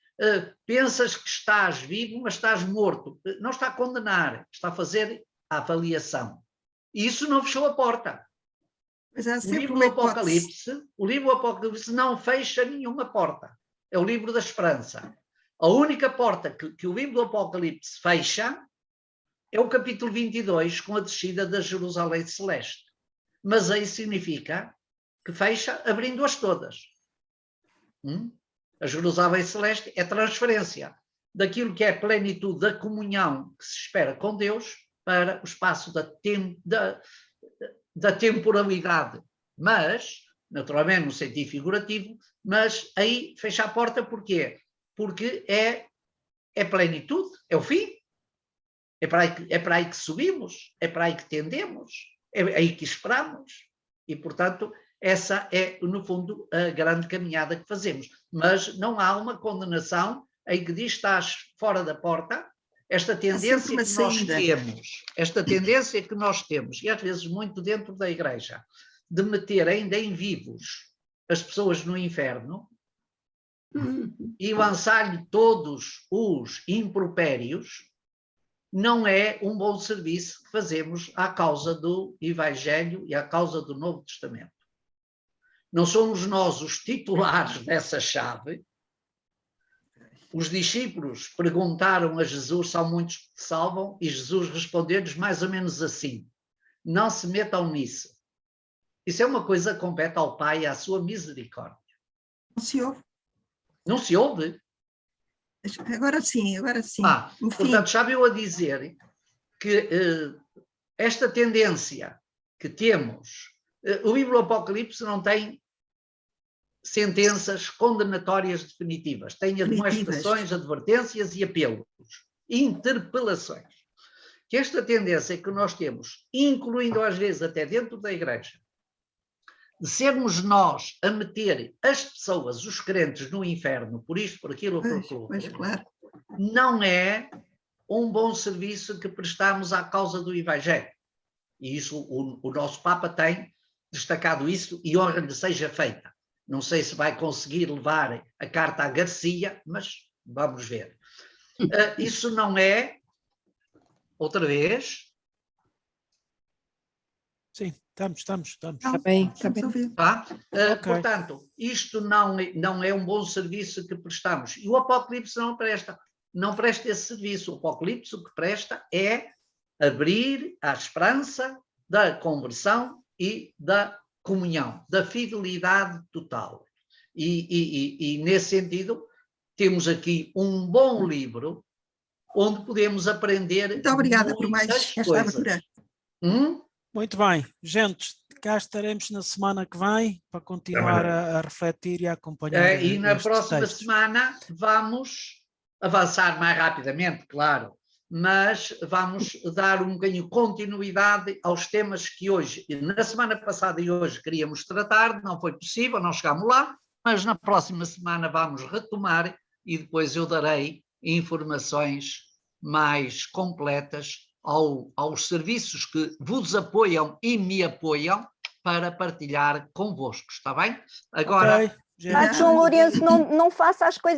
Pensas que estás vivo, mas estás morto. Não está a condenar, está a fazer a avaliação. E isso não fechou a porta. Mas há O sempre livro uma do hipótese. o livro do Apocalipse não fecha nenhuma porta. É o livro da esperança. A única porta que o livro do Apocalipse fecha é o capítulo 22, com a descida da Jerusalém Celeste. Mas aí significa que fecha abrindo-as todas. A Jerusalém Celeste é transferência daquilo que é a plenitude da comunhão que se espera com Deus para o espaço da temporalidade. Mas, naturalmente, no sentido figurativo, mas aí fecha a porta porquê? Porque é plenitude, é o fim. É para aí que subimos, é para aí que tendemos, é aí que esperamos. E, portanto, essa é, no fundo, a grande caminhada que fazemos. Mas não há uma condenação em que diz estás fora da porta. Esta tendência que nós temos, e às vezes muito dentro da igreja, de meter ainda em vivos as pessoas no inferno e lançar-lhe todos os impropérios, não é um bom serviço que fazemos à causa do Evangelho e à causa do Novo Testamento. Não somos nós os titulares dessa chave. Os discípulos perguntaram a Jesus, são muitos que se salvam, e Jesus respondeu-lhes mais ou menos assim: não se metam nisso. Isso é uma coisa que compete ao Pai e à sua misericórdia. Não se ouve. Não se ouve? Agora sim, agora sim. Portanto, já veio a dizer que esta tendência que temos, o livro do Apocalipse não tem sentenças condenatórias definitivas, tem admoestações, advertências e apelos, interpelações. Que esta tendência que nós temos, incluindo às vezes até dentro da igreja, de sermos nós a meter as pessoas, os crentes, no inferno, por isto, por aquilo, por aquilo, claro. não é um bom serviço que prestamos à causa do Evangelho. E isso, o nosso Papa tem destacado isso, e honra-lhe seja feita. Não sei se vai conseguir levar a carta à Garcia, mas vamos ver. Isso não é, outra vez... Sim, estamos. Está bem, está bem. Tá? Ok. Portanto, isto não é um bom serviço que prestamos. E o Apocalipse não presta esse serviço. O Apocalipse o que presta é abrir a esperança da conversão e da comunhão, da fidelidade total. E nesse sentido, temos aqui um bom livro onde podemos aprender. Muito obrigada por mais esta abertura. Muito bem, gente, cá estaremos na semana que vem para continuar a refletir e a acompanhar. E na próxima textos. semana vamos avançar mais rapidamente, claro, mas vamos dar um bocadinho de continuidade aos temas que hoje, na semana passada e hoje queríamos tratar, não foi possível, não chegámos lá, mas na próxima semana vamos retomar e depois eu darei informações mais completas aos serviços que vos apoiam e me apoiam para partilhar convosco, está bem? Agora... Okay, João Lourenço, não faça as coisas